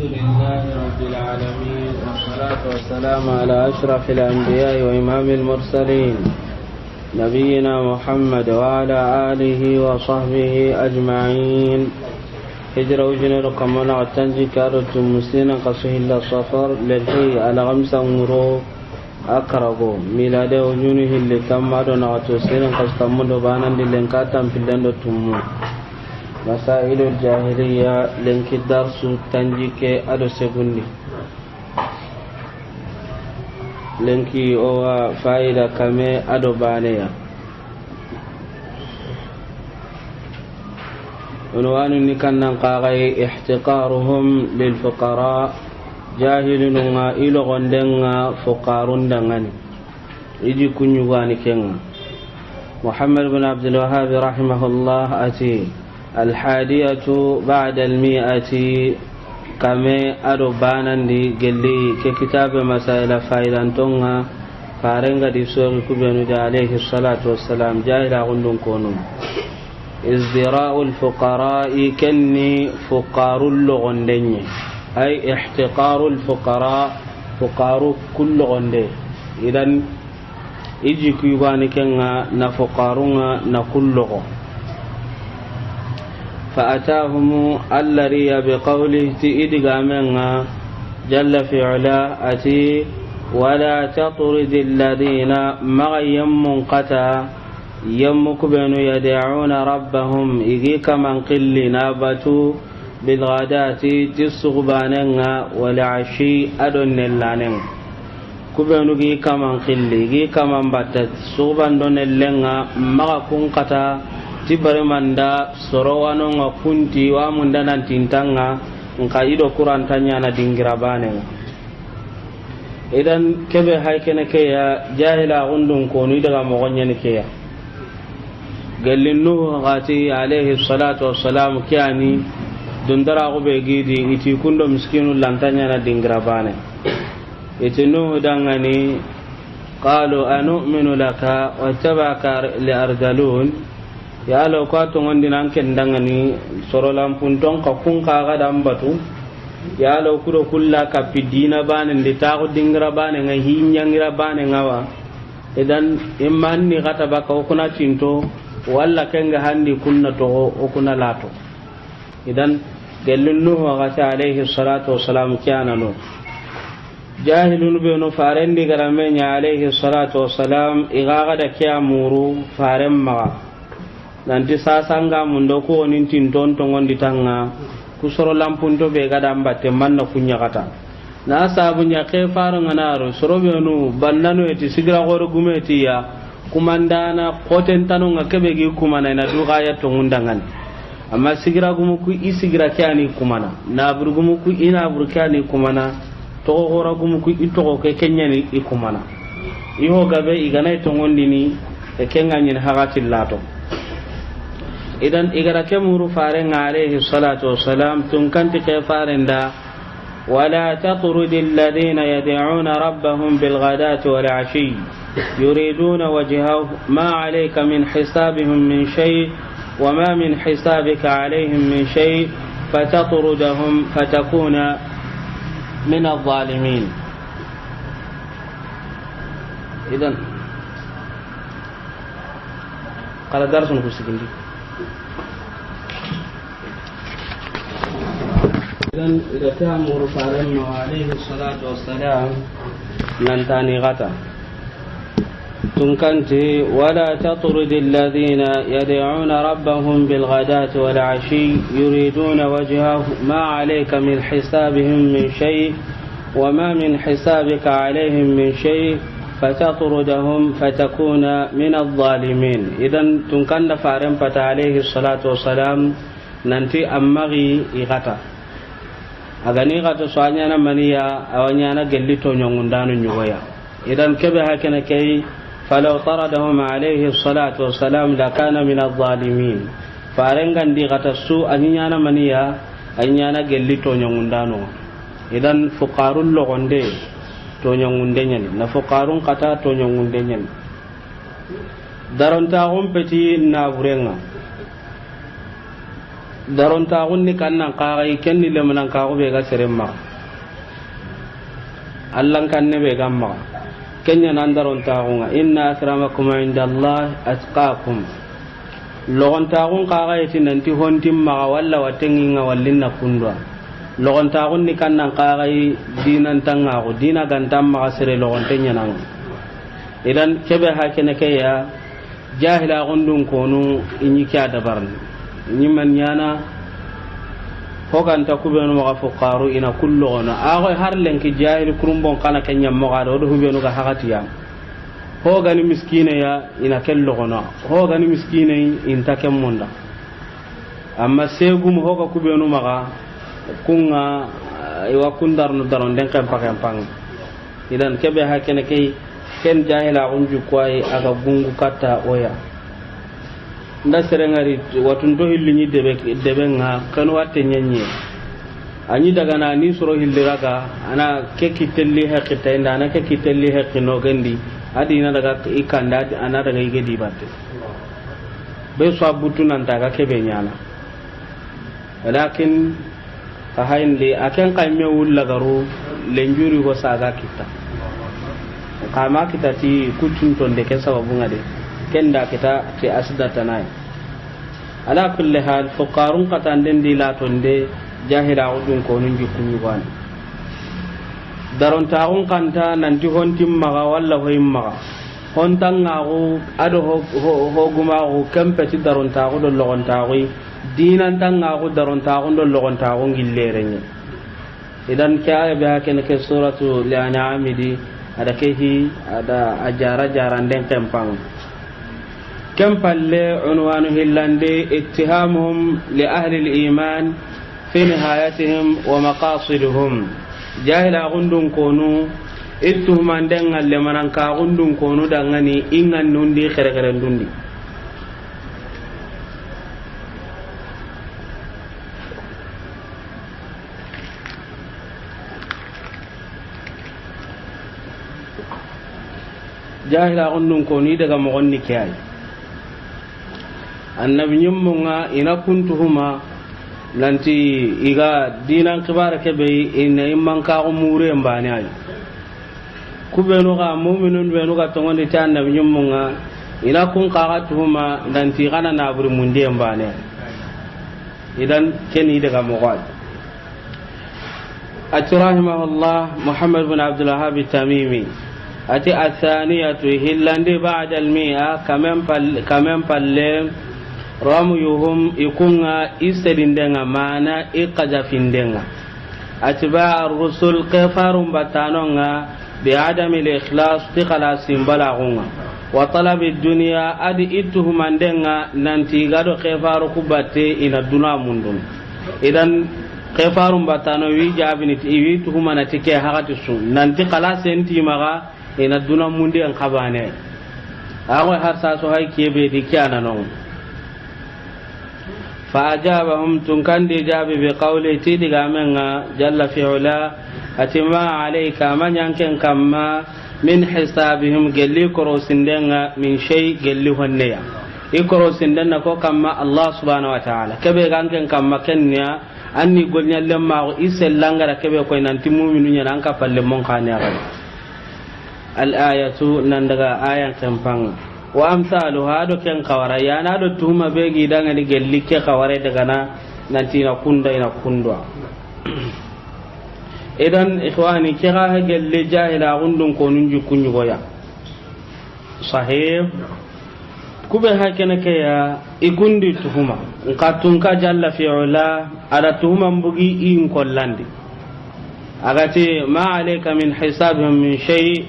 الحمد لله رب العالمين والصلاة والسلام على أشرف الأنبياء وإمام المرسلين نبينا محمد وعلى آله وصحبه أجمعين. هجرة وجنة كمانا التنجي كارت مسلنا قصه الله صفر للحي على غمسة مرو أقربوا ميلاد وجنه اللي تمادنا وتسلنا قصتمون بانا للنكاتم في اللندو تمو مسائل الجاهلية لنك الدرس تنجيك أدو سيكوندي لنكي أو فائدة كمي أدو بانيا. عنوان نكنا قاغي احتقارهم للفقراء جاهلون إلو غندنا فقارون دنغني يجي كنيواني كنا. محمد بن عبد الوهاب رحمه الله أتي الحادية بعد 100 كما أربانا دي قلي ككتاب مسائل فايدانتونها فارنغا دي سوغي كبيرو دي عليه الصلاة والسلام جاهل غندون كونون. ازدراء الفقراء كني فقار اللغندين أي احتقار الفقراء فقار كل غندين. إذن إجي كيواني كنا نفقارنا نكل غو فأتاهم الذي بقوله تئدغامنا جل في علا أتي ولا تطرد الذين مغيم منقتا يمك بين يدعون ربهم إذيك من قل نابتوا بالغداة تسغباننا والعشي أدن اللانين كبينو جيك من قل جيك من باتت سغبان دون اللنا مغكون قتا tibare manda sorowano nga kunti wa munda nan tintanga nka ido kurantanya na dingira bane. Idan kebe haykene ke ya jahila gundun ko ni daga mogonya ne ke ya gallinnu gati alayhi salatu wassalam kiani dundara go be gidi iti kundo miskinu lantanya na dingira bane itinu dangani qalu anu'minu laka wa tabaka li ardalun ya lo ko to ngondi nan ken dangani soro lampunton ka kun ka ga dambatu ya lo kuro kulla ka pidina banen de ta ko dingra banen nga hinyangira banen ngawa idan imman ni gata baka kuna cinto walla kenga handi kunna to o kuna lato idan gallunnu wa gata alayhi salatu wassalam kana no jahilun be no farendi garamenya alayhi salatu wassalam igaga da kiyamuru faren maga nanti sasanga mundo ko onin tinton to ngondi tanga kusoro lampunto be gada mbatte manna kunya kata na sabu nya ke faru nganaro soro be no bannano eti sigira goro gumeti ya kumandana koten tanu ngakebe gi kumana na duga ya to ngundangan amma sigira gumu ku isigira kyani kumana na burgumu ku ina burkani kumana to goro gumu ku ito ko ke kenyani ikumana iho gabe igana to ngondini e kenga nyin hagatil lato. إذن إذا كمروا فارن عليه الصلاة والسلام تنكنت كفارن ولا تطرد الذين يدعون ربهم بالغداة والعشي يريدون وجهه ما عليك من حسابهم من شيء وما من حسابك عليهم من شيء فتطردهم فتكون من الظالمين. إذن قال درس نفسك إذا تأمر فارن عليه الصلاة والسلام ننتاني غتا تنكنتي ولا تطرد الذين يدعون ربهم بالغداة والعشي يريدون وجهه ما عليك من حسابهم من شيء وما من حسابك عليهم من شيء فتطردهم فتكون من الظالمين. إذن تنكن فارن فتا عليه الصلاة والسلام ننتي أمغي غتا agani gato soanya na maniya awanya na gellito nyongundanu nyugoya. Idan kebe hakana kai falau taradahum alayhi salatu wassalam la kana min adh-dhalimin farengan di gata su anya na maniya anya na gellito nyongundanu. Idan fuqarul logonde to nyongundenyen na fuqarun kata to nyongundenyen daronta gompeti na burenga daron ta gunni kannan qarai kenni le manan ka go be ga seremma allan kanne be gamma kenya nan daron ta gunga inna akramakum indallahi atqakum logon ta gun qarai tinanti hontim ma walla watenginga wallinna kundwa logon ta gunni kannan qarai dinan tanga go dina gantam ma sere logon tenya nan idan kebe hakene kaya jahila gundun konu inyi kya dabarni inyi man yana hokanta kubenu ma fuqaru ina kullu ona ago har lenki jahil kurumbon kana kenya mo ga do hubenu ga hakatiya ho gani miskine ya ina kello ona ho gani miskine inta kemmonda amma segum hoka kubenu ma kunga iwa kundar no daron den kan pakam idan kebe hakene kay ken jahila unju kwai aga gungu kata oya nda serengari watunto hillinyi debe nga kan watte nyenye anyi daga na ni soro hilliraga ana ke kitelli hakita inda ana ke kitelli hakino gandi adi ina daga ikanda ana daga ige di batte be so abutu nan daga ke be nyana walakin ka hayndi akan kayme wulla garu lenjuri go saga kita kama kita ti kucun tonde ke sababu ngade kenda kita ti asda tanai ala kulli hal fuqarun qatanden di la tonde jahila udun ko nun jikku wan daron taun kanta nanti hontim maga walla hoyim maga hontan ngago ado ho guma go kempeti daron taun do logon tawi dinan tan ngago daron taun do logon taun gillerenye idan kaya be haken ke suratu al-an'am di ada kehi ada ajara jaranden tempang kempalle unwanu hillande ittihamuhum li ahli al-iman fi nihayatihim wa maqasiduhum jahila gundun konu ittuhumanden ngalle manan ka gundun konu dangani ingan nundi khere dundi jahila gundun koni daga mogonni kiyai annabi nyummunga ina kuntuhuma nanti iga dinan kibara kebe ina imman ka umure mbani ay kubenu ga mu'minun benu ga tongondi ta annabi nyummunga ina kun ka tuhuma nanti kana na buri mundi mbani idan keni daga mogwad atrahimahullah muhammad bin abdul wahhab tamimi ati athaniyatu hillandi ba'da al-mi'a kamen palle ramuyuhum ikunga istedindenga mana iqajafindenga atba ar-rusul qafarum batanonga bi adami al-ikhlas ti khalasin balagunga wa talab ad-dunya adi ituhumandenga nanti gado qafaru kubate ina duna mundun idan qafarum batano wi jabini wi tuhumana tike hakati sun nanti khalasen ti maga ina duna mundi an kabane ago har sa so hay kebe di kana non fa ajabahum tunkandi jabi bi qawli tidiga menga jalla fi ula atima alayka man yanken kamma min hisabihim galli korosindenga min shay galli honneya ikoro sindenna ko kamma allah subhanahu wa ta'ala kebe ganken kamma kenya anni golnyalle ma isellanga kebe ko nanti mu'minu nya nan ka palle mon khani aga al-ayatu nan daga ayan kampang wa amsaluha do ken kawara yana do tuma be gidanga ni gellike kaware daga na nanti na kunda ina kundwa idan ikhwani kira ha gelle jahila gundun ko nun jukunyu goya sahib kube hakene ke ya igundi tuhuma nqatun ka jalla fi ula ada tuhuma mbugi in kollandi agati ma alayka min hisabihim min shay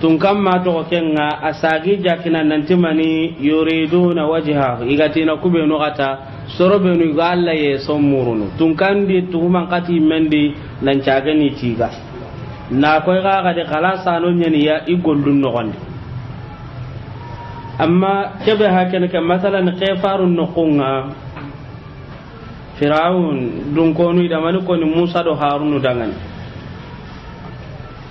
tun kamma to kenga asagi jakina nanti mani yuriduna wajha igati na kube no gata sorobe no galla ye sommurunu tun kandi tuhuma kati mendi nan chagani tiga na koy ga de kala sano nyani ya igollun no gonde amma kebe hakene ke masalan qifarun nuqunga firaun dun konu da mani koni musa do harunu dangani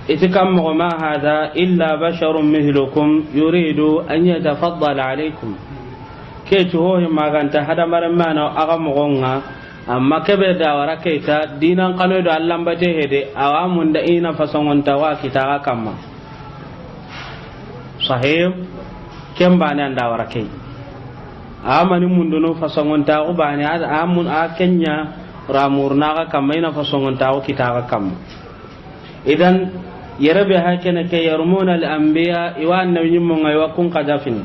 itikam ma hada illa basharun mithlukum yuridu an yatafaddala alaykum ke to ho maganta hada maran mana aga mogonga amma kebe da wara keita dinan kano do Allah bate hede awamun da ina fasongon tawa kita kamma sahih kemba ne anda wara kei amani munduno fasongon tawa bani amun akenya ramurna ga kamma ina fasongon tawa kita kamma idan yarabe hakene ke yarmuna al anbiya wa annabiyyin mun aywa kun qadafin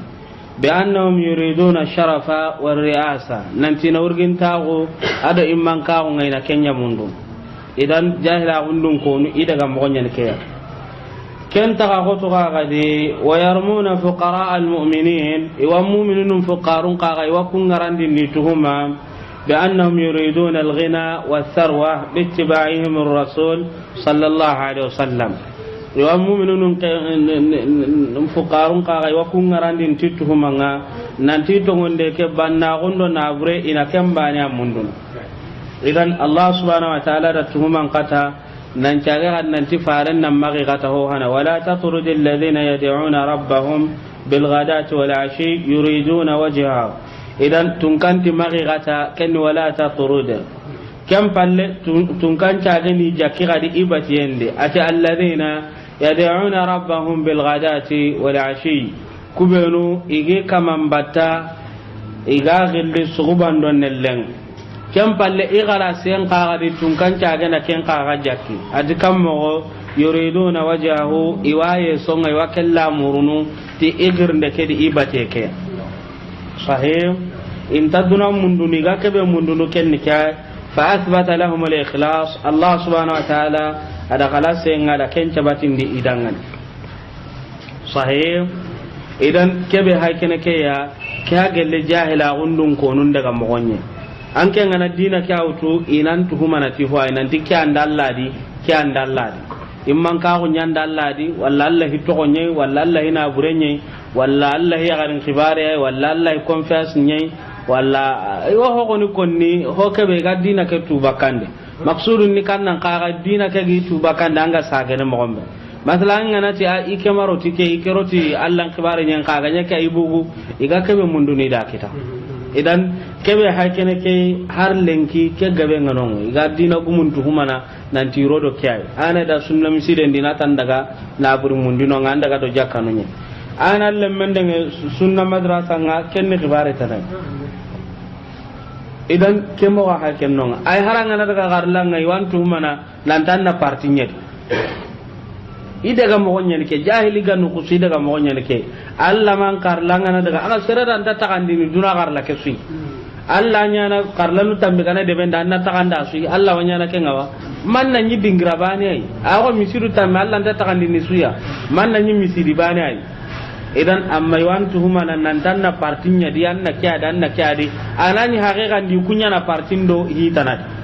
bi annahum yuriduna sharafa war ri'asa nanti na urgin tago ada imman ka ko ngaina kenya mundu idan jahila undun ko nu ida ga mo nyen ke ken ta ga to ga di wa yarmuna fuqara al mu'minin wa mu'minun fuqarun ka ga wa kun ngarandi ni tuhuma bi annahum yuriduna al ghina was sarwa bi ittiba'ihim ar rasul sallallahu alaihi wasallam wa mu'minun fuqarun ka wa kun ngarandi tituhumanga nanti to ngonde ke banna gondo na bure ina kembanya mundun idan Allah subhanahu wa ta'ala da tuhuman kata nan caga nanti faran nan magi kata ho hana wala tatrudil ladina yad'una rabbahum bil ghadati wal ashi yuriduna wajha idan tunkanti magi kata ken wala tatrud kam palle tunkan caga ni jakira di ibati yende ati alladina yad'una rabbahum bil ghadati wal ashi kubenu ige kamambata iga gilli suguban don nellen kem palle igara sen qaga di tunkan caga na ken qaga jakki adi kammo yuriduna wajahu iwaye songa wa kella murunu ti igirnde kedi ibate ke sahih in taduna munduni ga kebe mundunu ken nika fa athbata lahum al ikhlas Allah subhanahu wa ta'ala ada khalas ngada ken cabatin di idangan sahih idan kebe haykene ke ya kya gelle jahila gundun konun daga mogonye an ke ngana dina kya utu inan tuhuma na ti huwa inan dikya andalladi kya andalladi imman ka ko nyandalladi walla Allah hitto ko nyai walla Allah ina burenye walla Allah ya garin khibare walla Allah confiance nyai walla yo ho ko ni konni ho kebe ga dina ke tubakande maksudun ni kannan ka dina ke gi tubakande anga sagene mogombe masalan ngana ti a ikemaro tike ikeroti Allah khibare nyen ka ganya ke ibugu iga kebe munduni da kita idan kebe hakene ke har lenki ke gabe nganon iga dina gumun tuhumana nanti rodo kyai ana da sunna miside dina tan daga labur mundino nganda ga do jakkanonye ana lemmende sunna madrasa nga kenne khibare tanai idan kemo wa haken non ay haranga na daga garlanga iwan tuhumana lantan na partinya idaga mo gonya ke jahili ganu kusi daga mo gonya ke alla man karlanga na daga aga serada anta takandi ni duna garla ke sui alla nya na karlanu tambe kana de benda na takanda sui alla wanya na ke ngawa man na nyi dingra bani ai ago misiru tambe alla anta takandi ni suya man na nyi misiri bani ai idan amma yawan tuhuma nan tan na partinya di anna kya dan na kya di anani haqiqan di kunya na partindo hitanat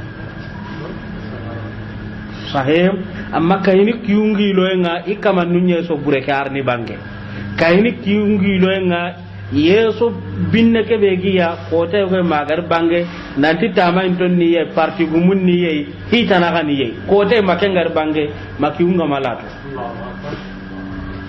sahih amma kayini kiyungi loenga ikama nunye so bureke arni bange kayini kiyungi loenga yeso binne ke begiya kota ko magar bange nanti tama inton ni ye parti gumun ni ye hitana kan ye kota makengar bange makiyunga malatu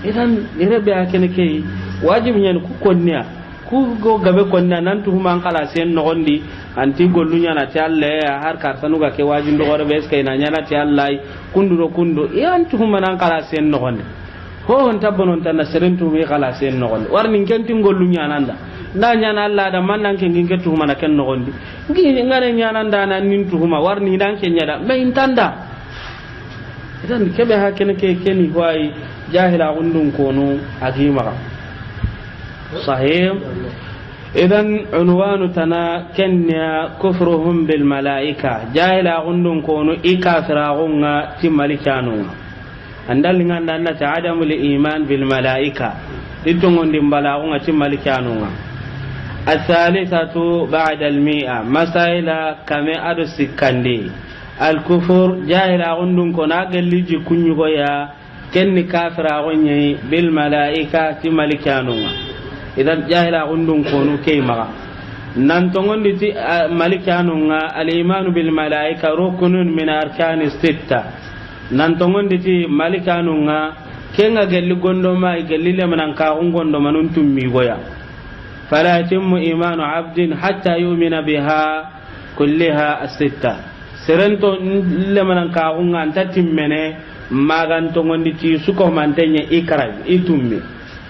idan irebe akene ke wajibi nyen ku konnya ku go gabe konna nan tuhuma an kala sen no gondi anti gollunya na talle har karsanu ga ke wajin do gore bes kay na nyana ti Allah kundu kundu yan tuhuma nan kala sen no gondi ho on tabbonon tan seren tuhumi kala sen no gondi warni kenti gollunya nanda na nyana Allah da man nan ke nginge tuhuma na ken no gondi ngi ngare nyana nda nan nin tuhuma warni dan ke nyada me intanda idan kebe hakene ke keni wai jahila gundun kono agima صحيح إذن عنوان تنا كنيا كفرهم بالملائكة جاهلا غندون كونو إكافر غنغا تمالكانو عندنا لنا عدم الإيمان بالملائكة لتنغن دمبلا غنغا تمالكانو الثالثة بعد المئة مسائل كما أدو سكاندي الكفر جاهلا غندون كونو أقل لجي كنيغو يا كني كافر غنغي بالملائكة تمالكانو idan jahila gundun konu kay maga nan tongon di malikanu nga al iman bil malaika rukunun min arkan sitta nan tongon di malikanu nga kenga gelli gondo ma gelli le manan ka gondo manun tummi goya فلا يتم إيمان عبد حتى يؤمن بها كلها الستة سرنتو لمن كاغونغا أنت تمني ما غانتون دي سوكو مانتني إكراي إتومي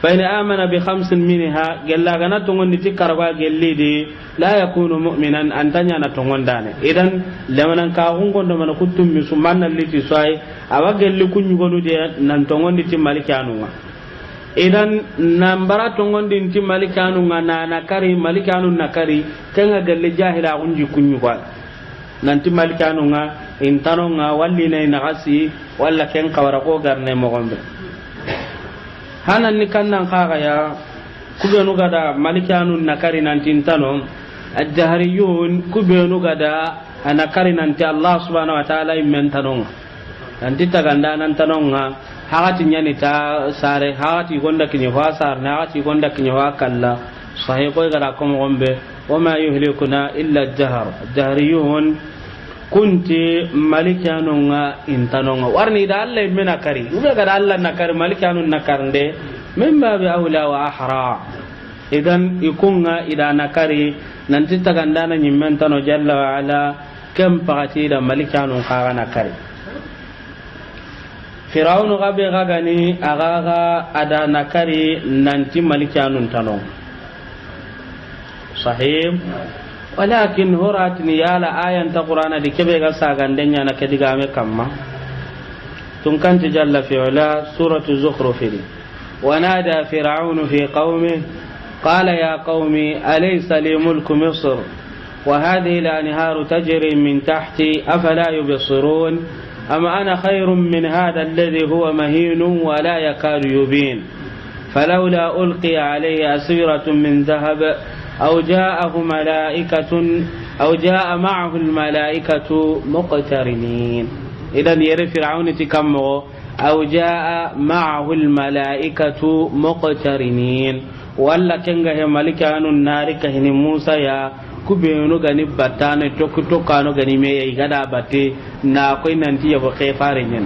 فإن آمن بخمس منها قال لا غنتون دي كارغا قال دي لا يكون مؤمنا أنتني أنا تونغون داني إذن لمن كاغونغو دمنا كنتم مسلمان اللي تسواي أوا قال لكم يقولوا دي نانتون دي مالكانوغا idan nambara tongondi nti malikanu ngana nakari malikanu nakari kenga galle jahila unji kunyu kwa nanti malikanu nga intano nga walli nay nagasi walla ken kawara ko garne mo gombe hanan ni kannan kaga ya kubenu gada malikanu nakari nanti intano ad-dahriyun kubenu gada anakari nanti Allah subhanahu wa ta'ala immentano nanti taganda nan tanonga hagati nyani ta sare hagati gonda kinyo wa sar na hagati gonda kinyo wa kalla sahih ko gara ko gombe wama yuhlikuna illa ad-dahriyun kunti malikanunga intanonga warni da Allah mena kari ube gara Allah nakari malikanun nakarnde mimma bi awla wa ahra idan ikunga ida nakari nanti tagandana nyimmen tano jalla wa ala kam pagati da malikanun kaga nakari Firaun gabe gagani agaga ada nakari nanti malikanun tanon sahih walakin huratni yala ayan ta qur'ana de kebe ga sagandenya na kedigame kamma tun kan jalla fi ula suratu zukhruf wa nada fir'aun fi qaumi qala ya qaumi alaysa li mulku misr wa hadhihi al-anharu tajri min tahti afala yubsirun أما أنا خير من هذا الذي هو مهين ولا يكاد يبين فلولا ألقي عليه أسورة من ذهب أو جاء معه الملائكة مقترنين إذن يرى فرعون تكمه أو جاء معه الملائكة مقترنين ولا كنغه ملكان النار كهن موسى يا kubenu gani batane tokano gani me igada batte na koy nanti yabo khefare nyen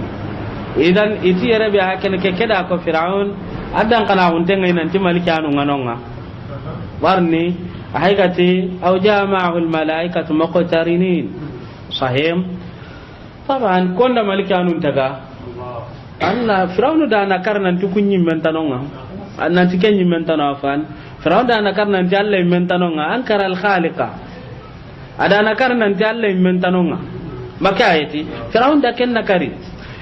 idan iti yare be hakene ke keda ko fir'aun adan kana hunte ngai nanti malikanu nganonga warni ahaigati aw jama'u al malaikatu muqtarinin sahih taban konda malikanu taga Allah fir'aun da na karnan tukunyi mentanonga annanti kenyi mentano afan Firaun da nakar nan ti Allah immentanonga ankara al-khaliqa ada nakar nan ti Allah immentanonga maka ayati Firaun da ken nakari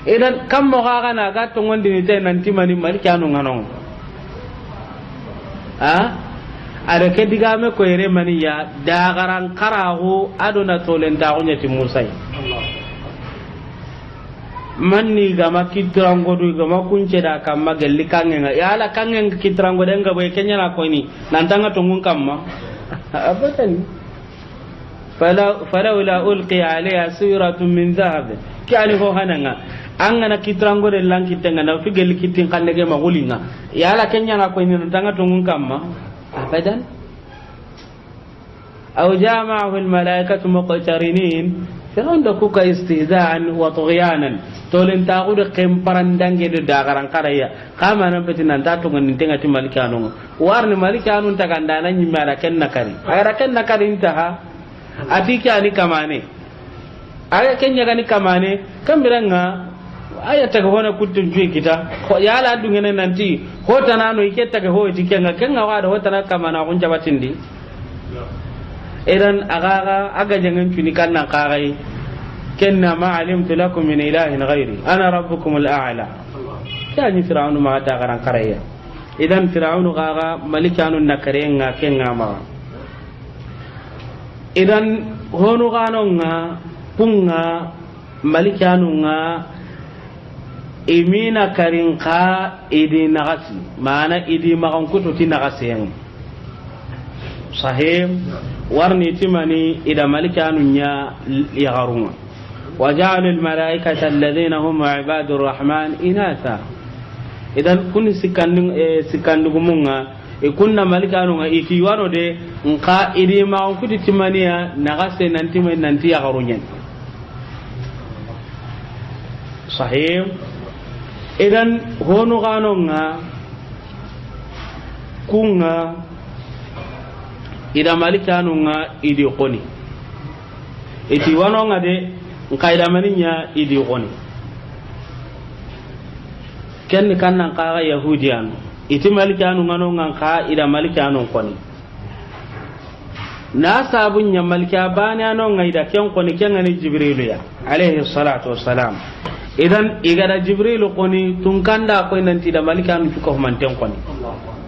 idan kam mo ga na ga to ngondi ni te nan ti mani malikanu nganon ada ke digame ko yere mani ya da garan karago adona tolen ta gonya ti Musa manni gama kitrango du gama kunce da kamma galli kangenga ya ala kangen kitrango denga boy kenya na ko ni nantanga tungun kamma abadan fala ulqi alayha suratun min dhahab kani ho hananga angana kitrango de lankitenga na figelli kitin kannege magulinga ya ala kenya na ko ni nantanga tungun kamma abadan aw jama'ahu al malaikatu muqtarinin Firaun da kuka istihzaan wa tughyanan tolen ta gudu kemparan dange de dagaran karaya kama nan peti nan ta tungan nintenga ti malikanu warni malikanu ta kandana nyi mara ken nakari ayra ken nakari intaha atiki ani kamane aya ken nyaga ni kamane kambiranga aya ta hona kutun juyi kita ko yala dungene nanti hota nano iketta ke ho tikenga kenga wada hota na kamana kun jabatindi idan aga jangan tuni kanna qarai kenna ma alimtu lakum min ilahin ghairi ana rabbukum al-a'la kani fir'aunu ma ta garan qaraya idan fir'aunu gaga malikanu nakarenga kenga ma idan honu ganonga punga malikanu nga imina karinka idi nagasi mana idi magan kututi nagasi sahih warni timani ida malikanu nya yagarunga waja'al al malaikata alladhina hum ibadur rahman inatha idan kun sikandugumunga kunna malikanu nga iti wano de nka idi ma on kuti timaniya nagase nanti yagarunya sahih idan honu ganonga kunga ida malikanu nga idi qoni iti wano nga de nkaida maninya idi qoni ken kan nan ka yahudiyan iti malikanu nga no nga ka ida malikanu qoni na sabun nya malika bani ano nga ida ken qoni ken ngani jibrilu ya alayhi salatu wassalam idan igada jibrilu qoni tunkanda ko nanti da malikanu ko manten qoni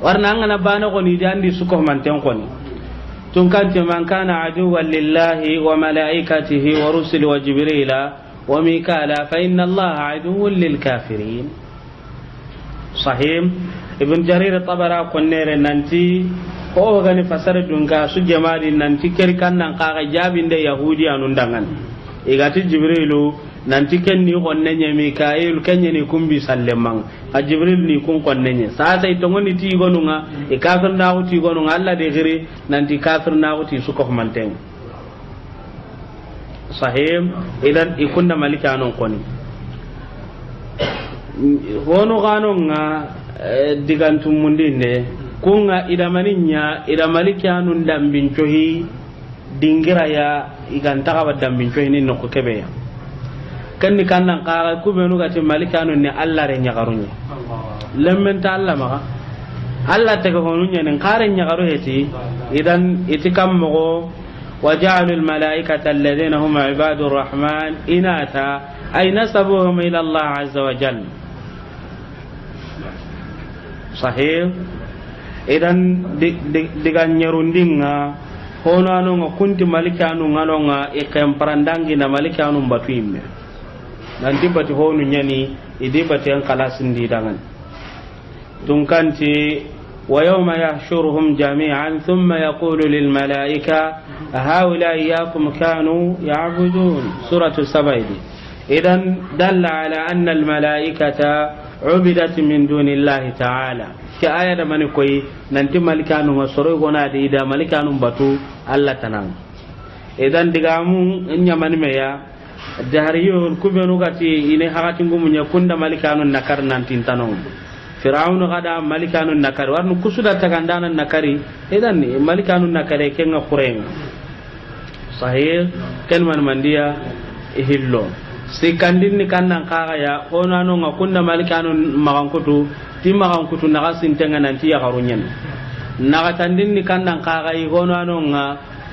warna ngana bana qoni jandi suko manten qoni tunkanti man kana aduwwan lillahi wa malaikatihi wa rusuli wa jibrila wa mikala fa inna allaha aduwwun lil kafirin sahih ibn jarir tabara konnere nanti ko gani fasara dunga su jamadi nanti kerkan nan kaga jabinde yahudi anun dangan igati jibrilu nanti ken ni gonne nya mikail kenya ni kumbi sallemang a jibril ni kun konne nya sa sai to ngoni ti gonunga e kafir na uti gonunga alla de gire nanti kafir na uti su ko manten sahim idan ikunna malika non koni hono ganonga digantum mundinde kunga ida malika non dambin cohi dingira ya iganta ka dambin cohi ni no ko kebe ya kanni kannan qara kubenu gati malikanu ne Allah re nyagarunya lemmen ta Allah maka Allah ta honunya nen qara nyagaru heti idan itikam mo waja'alul malaikata alladhina hum ibadur rahman inata ay nasabuhum ila Allah azza wa jalla sahih idan digan nyarundinga hono anu kunti malikanu ngalonga ikem parandangi na malikanu batuimme nanti bati honu nyani idi bati an kalasin di dangan tunkanti wa yawma yahshuruhum jami'an thumma yaqulu lil malaika haula iyyakum kanu ya'budun suratu sabaidi idan dalla ala anna al malaikata ubidat min dunillahi ta'ala ki aya da mani koy nanti malikanu wasoro gona de ida malikanu batu Allah tanan idan digamu nyamani meya dahariyo kubenu gati ine hakati ngumunya kunda malikanun nakar nantin tanon fir'aun gada malikanun nakar warnu kusuda takandana nakari idan malikanun nakare kenga khuren sahih kelman mandia ihillo sikandin ni kannan kaga ya onano nga kunda malikanun magankutu timagankutu nagasin tenga nanti ya garunyen nagatandin ni kannan kaga yi onano nga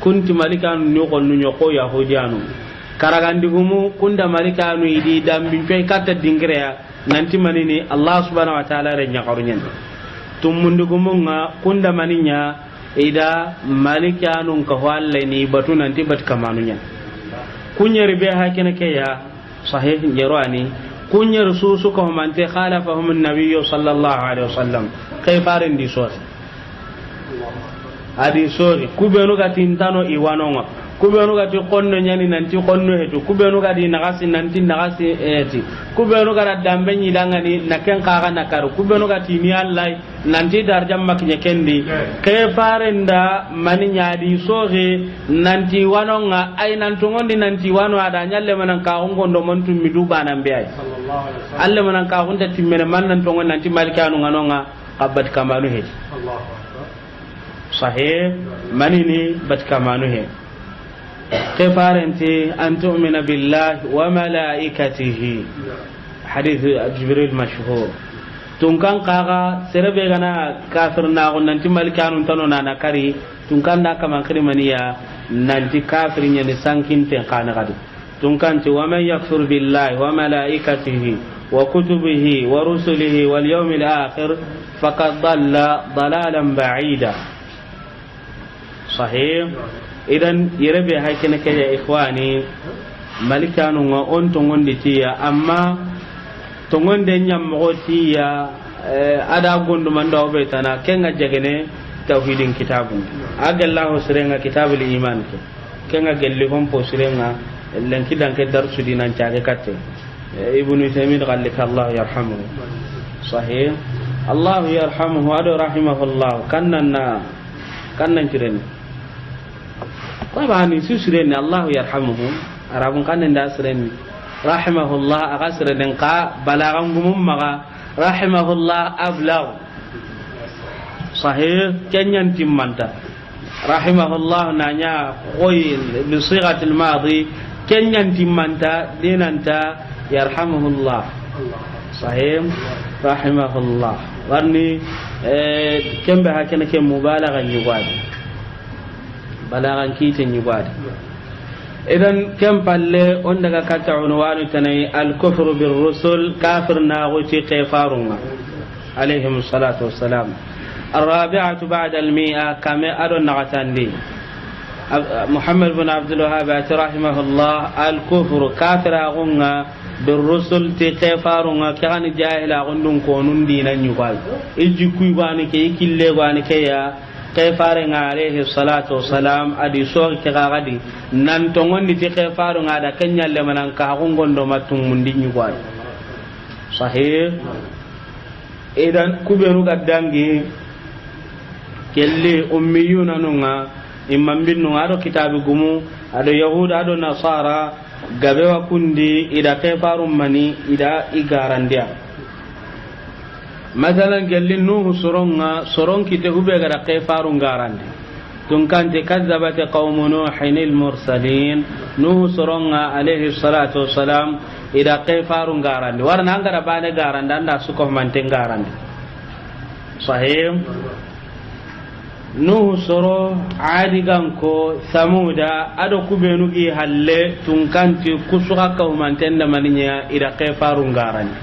kunti malikanun ni konnu nyoko yahudianu karagandigumu kunda malikanu idi dambin coy katta dingreya nanti manini Allah subhanahu wa ta'ala re nyakarunyen tumundugumu nga kunda maninya ida malikanu ka walle ni batu nanti bat kamanunya kunyeri be hakene ke ya sahih jerwani kunyer susu ko mante khalafahum an-nabiy sallallahu alaihi wasallam kayfarin di sos adi sori kubenu gatintano iwanonga kubenu gati konno nyani nanti konno hetu kubenu gadi nagasi nanti nagasi eti kubenu gada dambe nyi dangani naken kaga nakaru kubenu gati ni Allah nanti darjam maknya kendi ke farenda mani nyadi soge nanti wanonga ay nantungondi nanti wano ada nyalle manan ka ngondo montum midu banan be ay Allah manan ka hunta timmene man nantungon nanti malikanu nganonga qabat kamanu he sahih manini bat kamanu he كفارنتي أن تؤمن بالله وملائكته حديث جبريل مشهور تنكن قاغا سربي غنا كافر ناغون نانتي ملكانون تانو نانا كاري تنكن دا كمان كريمانيا نانتي كافر ني سانكين تن قانا غادي تنكن ومن يكفر بالله وملائكته وكتبه ورسله واليوم الآخر فقد ضل ضلالا بعيدا صحيح idan yerebe haykene ke ya ikhwani malikanu nga on to ngondi tiya amma to ngonde nyam mo tiya ada gondu manda obe tana kenga jagene tauhidin kitabu agallahu sirenga kitabul iman ke kenga gelli hon po sirenga len kidan ke darsu dinan caage katte ibnu taymiyyah qallika allah yarhamuhu sahih allah yarhamuhu ado rahimahullah kannan cireni طبعا يسيرني الله يرحمه arabun kan nda sireni rahimahullah agasreden ka balagan gumum maga rahimahullah ablagh sahih kenyan timmanta rahimahullah nanya qoy bi sighati al-madi kenyan timanta dinanta yarhamuhullah sahih rahimahullah warni kembe hakene ke mubalagha nyugwadi balagan kite nyugwadi idan kem palle on daga kata unwanu tanai al-kufru bir rusul kafir na wuti kafarunga عليهم الصلاة والسلام. الرابعة بعد المئة كما أدون نغتاندي محمد بن عبد الوهاب رحمه الله الكفر كافر أغنى بالرسل تكفارنا كان جاهل أغنى كونون دينا نيقال إجي كيواني كي كيلي واني كيا كفارنا عليه الصلاة والسلام أدي سوغ كغادي نانتونغون دي تكفارنا دا كنيا لمنان كاغون دوماتون من دي نيقال صحيح. idan kubenu gaddangi kelle ummiyuna nunga imam binnu ado kitabu gumu ado yahuda ado nasara gabewa kundi ida kefarum mani ida igarandia masalan gelle nuhu soron kite hube gara kefarum garandi tun kante kazzabat qaumun nuhin al mursalin nuhu soronga alayhi salatu wassalam ida kefarun garandi warna angara bane garanda anda suko manten garandi sahih. nuhu soro adi ganko samuda ado kubenu gi halle tunkanti kusuka ka manten da maninya ida kefarun garandi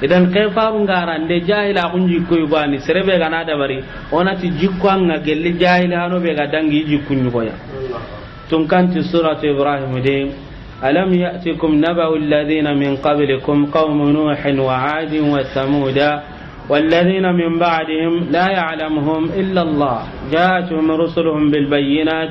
idan kefarun garande jahila kunji ko yubani serebe gana da bari onati jikwanga gelli jahila hano be ga dangi jikunyu ko ya tunkanti suratu ibrahim de ألم يأتكم نبأ الذين من قبلكم قوم نوح وعاد وثمود والذين من بعدهم لا يعلمهم إلا الله جاءتهم رسلهم بالبينات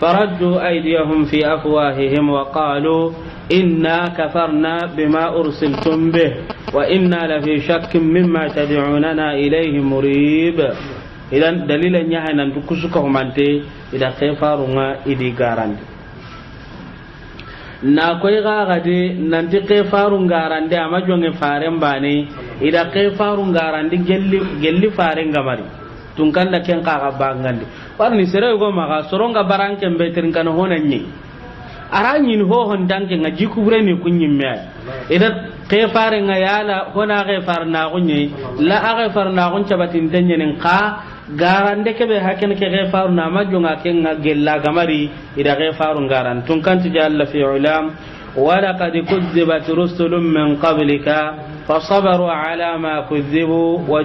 فردوا أيديهم في أفواههم وقالوا إنا كفرنا بما أرسلتم به وإنا لفي شك مما تدعوننا إليه مريب. إذن دليل نحن نتكسكهم أنت إذا كفرنا إذا قارنت na koy gagade nanti kefarun garande ama jonge faren bane ida kefarun garande gelli faren gamari tun kanda ken kaga bangandi warni sere go maga soronga baranke mbetrin kan honanyi aranyin ho hondanke ngaji kubreni kunyimme ida kefaren ngayala hona kefarna gunyi la kefarna gun cabatin tanyen ka garande kebe haken ke gefaru na majonga ken ngella gamari ida gefaru garan tun kan tijalla fi ulam wa laqad kuzzibat rusulun min qablika fasabaru ala ma kuzzibu wa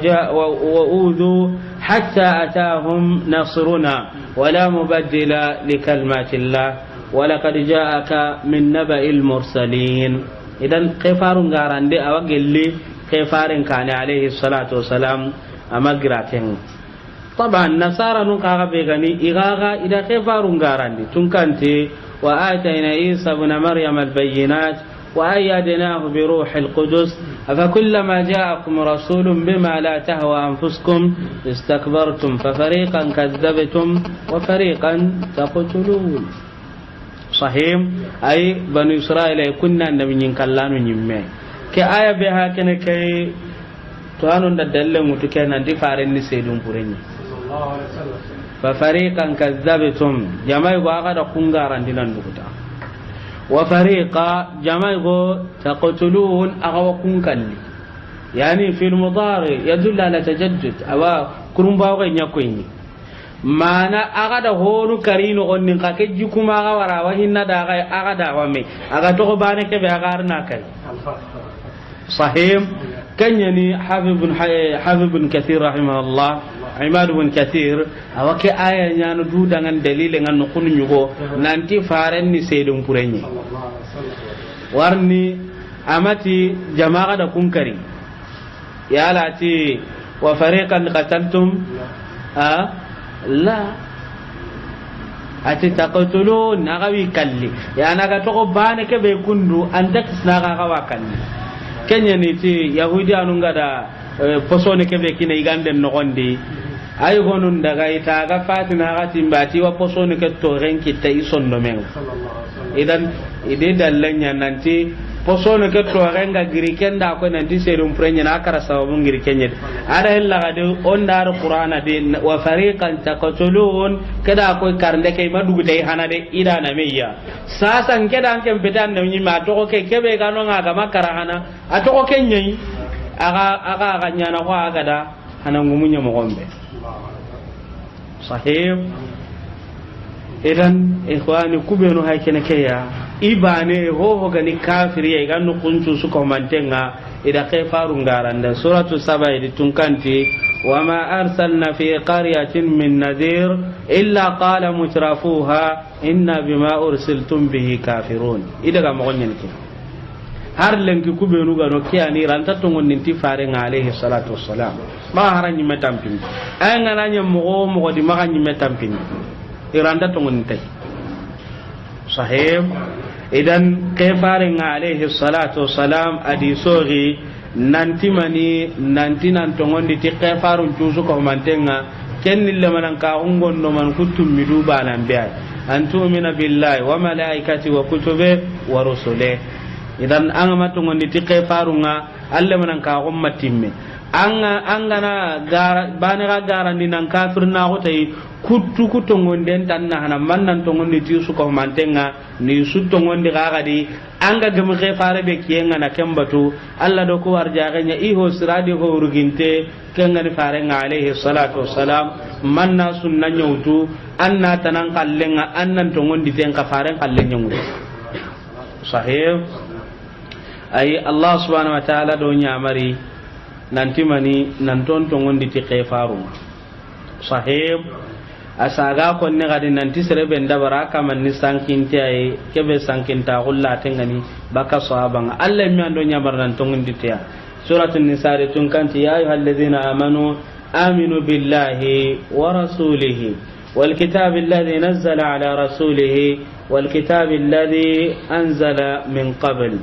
udhu hatta atahum nasruna wa la mubaddila li kalmatillah wa laqad ja'aka min naba'il mursalin. idan gefaru garande awagelli gefarin kane alayhi salatu wassalam amagraten طبعا نصارى نقاغا بيغني إغاغا إذا خفارون غاراندي تنكنتي وآتينا عيسى ابن مريم البينات وأيدناه بروح القدس أفكلما جاءكم رسول بما لا تهوى أنفسكم استكبرتم ففريقا كذبتم وفريقا تقتلون. صحيح. أي بني إسرائيل كنا نبي نكلانو نيمه كآية بها كنكي توانو ندلل متكنا دفارن سيدون بورني ففريقا كذبتم جماعة واغدا كونغاران دينان نوتا وفريقا جماعة تقتلون أغوا كونكالي يعني في المضارع يدل على تجدد أو كرمباوغي نيكويني mana aga da honu karino onni ka ke jikuma aga wara wa hinna da aga da wa me aga to bane ke be aga arna kai sahih kanyani habib bin kathir rahimahullah imad bin kathir awake aya nyano du dangan dalile ngan no kunu nyugo nanti faren ni sedum purenyi warni amati jama'a da kunkari ya lati wa fariqan qataltum la ati taqtulun nagawi kalli ya naga to bane ke be kundu anda kisna ga wa kalli kenya ni ti yahudi anunga da posone ke be kine igande no gonde ay gonun daga ita ga fatina ga timbati wa posone ke to renki tay sonno men idan ide dallanya nanti posono ke to renga giri kenda ko nan di serum prenya na kara sababu giri kenya ada hella gade on dar qur'ana de wa fariqan taqtulun kada ko karnde ke madugu tay hanade ida na meya sasan keda an kem betan na nyima to ko ke kebe gano nga ga makara hana atoko kenyai aga nyana ko aga da hanan gumunya mo gombe sahih idan ikhwani kubenu haykene keya ibane ho gani kafiri ya ganu kuncu su ko mantenga ida kafaru ngaranda suratu saba idi tunkanti wama arsalna fi qaryatin min nadir illa qala mutrafuha inna bima ursiltum bihi kafirun ida ga mo nyen ki har lenki kubenu gano kiyani ranta to ngon ninti fare ngalehi salatu wassalam ma haranyi metampin ay ngana mo di maganyi metampin iranda to ngon tay sahib idan kefare ngalehi salatu wassalam adi sori nanti mani nanti nan to ngondi ti kefarun tusu ko mantenga kenni le manan ka ngon no man kutum midu banan biya antumina billahi wa malaikati wa kutubi wa rusuli idan an ma to ngondi ti kefarunga alle manan ka timme angana gara bana gara ni nan kafir na ko tay kuttu kuto ngonden tan na hana mannan to ngondi ti su ko mantenga ni su to ngondi gaga di anga gem khefare be kiyenga na kembatu alla do ko warja ganya i ho siradi ho uruginte kenga ni fare nga alayhi salatu wassalam manna sunna nyautu anna tanan kallenga annan to ngondi ten ka fare kallenga ngu sahih ay allah subhanahu wa ta'ala do nyamari nanti mani nan ton to ngondi ti khifaru sahib asaga ko ne gadi nanti serebe ndabara kama ni sankinti ay kebe sankinta gulla tengani baka sahabanga alla mi ando nyamar nan to ngondi tiya suratul nisa tun kanti ya ayyuhallazina amanu aminu billahi wa rasulihi wal kitabi alladhi nazzala ala rasulihi wal kitabi alladhi anzala min qabl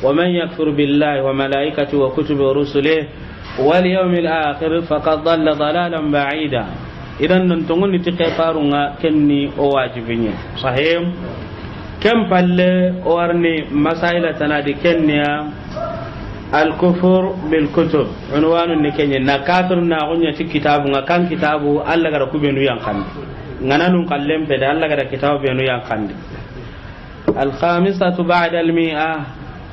ومن يكفر بالله وملائكته وكتبه ورسله واليوم الآخر فقد ضل ضلالا بعيدا إذن ننتظر نتقفارنا كني أواجبني صحيح كم فل أورني مسائل تنادي كنيا الكفر بالكتب عنوان نكني نكافر ناغنيا كتابنا كان كتابه ألا غير كوبينو ينقند نحن نقلم بدا ألا غير كتاب بينو ينقند الخامسة بعد المئة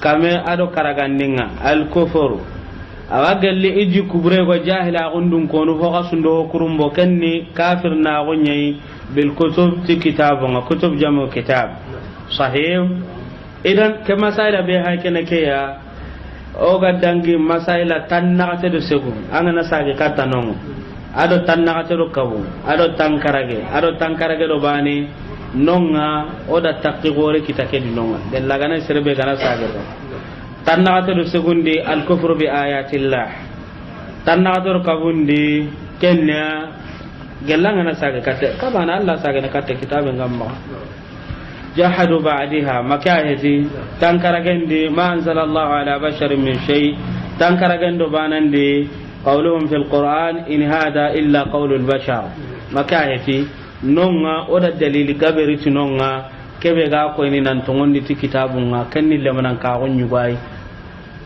kame ado karagandinga al kufur awagalli iji kubre go jahila gundun kono fo kasundo kurumbo kenni kafir na gonyai bil kutub ti kitabu nga kutub jamu kitab sahih idan ke masaila be ha kene ke ya o gadangi masaila tanna ta do segu angana sage katanongo ado tanna ta do kabu ado tankarage do bani nonga oda takki gore kitake di nonga den lagana serbe gana sagata tanna to segundi al kufru bi ayatillah tanna to kabundi kenya gelanga na saga kate kabana allah saga na kate kitabe ngamma jahadu ba'daha makahati tankaragendi ma anzalallahu ala basharin min shay tankaragendo banandi qawluhum fil qur'an in hada illa qawlul bashar makahati nonga oda dalili gaberi tinonga kebe ga ko ni nan tongondi ti kitabunga kanni lemanan ka gon nyubai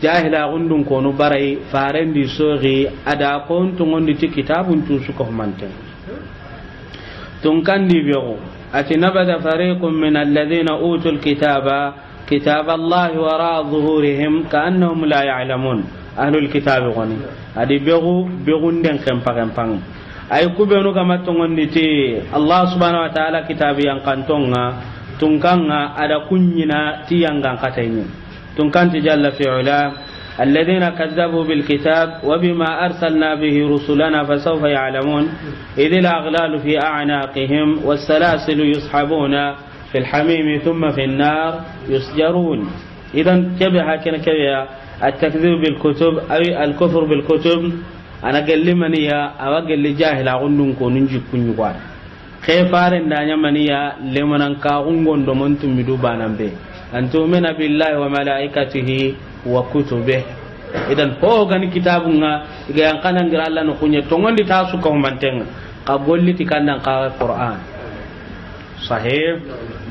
jahila gundun ko no barai farendi sori ada ko tongondi ti kitabun tu su ko mante tun kandi biyo ati nabada fariqun min alladhina utul kitaba kitaba allah wara zuhurihim ka'annahum la ya'lamun ahlul kitabi goni adi biyo biyonden kempang ay kubenu kama tongondi ti Allah subhanahu wa ta'ala kitabi yang kantonga tungkanga ada kunyina ti yang kataini tungkanti jalla fi'ala alladhina kazzabu bil kitab wa bima arsalna bihi rusulana fasawfa ya'lamun idhil aghlalu fi a'naqihim was salasilu yushabuna fil hamim thumma fin nar yusjarun idan kabe hakana kabe at-takdhib bil kutub ay al-kufr bil kutub ana galli maniya awa galli jahila gundun ko nun jikkunyu kwa khefaren danya maniya lemanan ka gungon do mon tumidu banambe antumina billahi wa malaikatihi wa kutubihi idan ho gani kitabunga iga yang kanan gira Allah no kunya tongondi tasu ko mantenga ka golli tikandan ka Qur'an sahih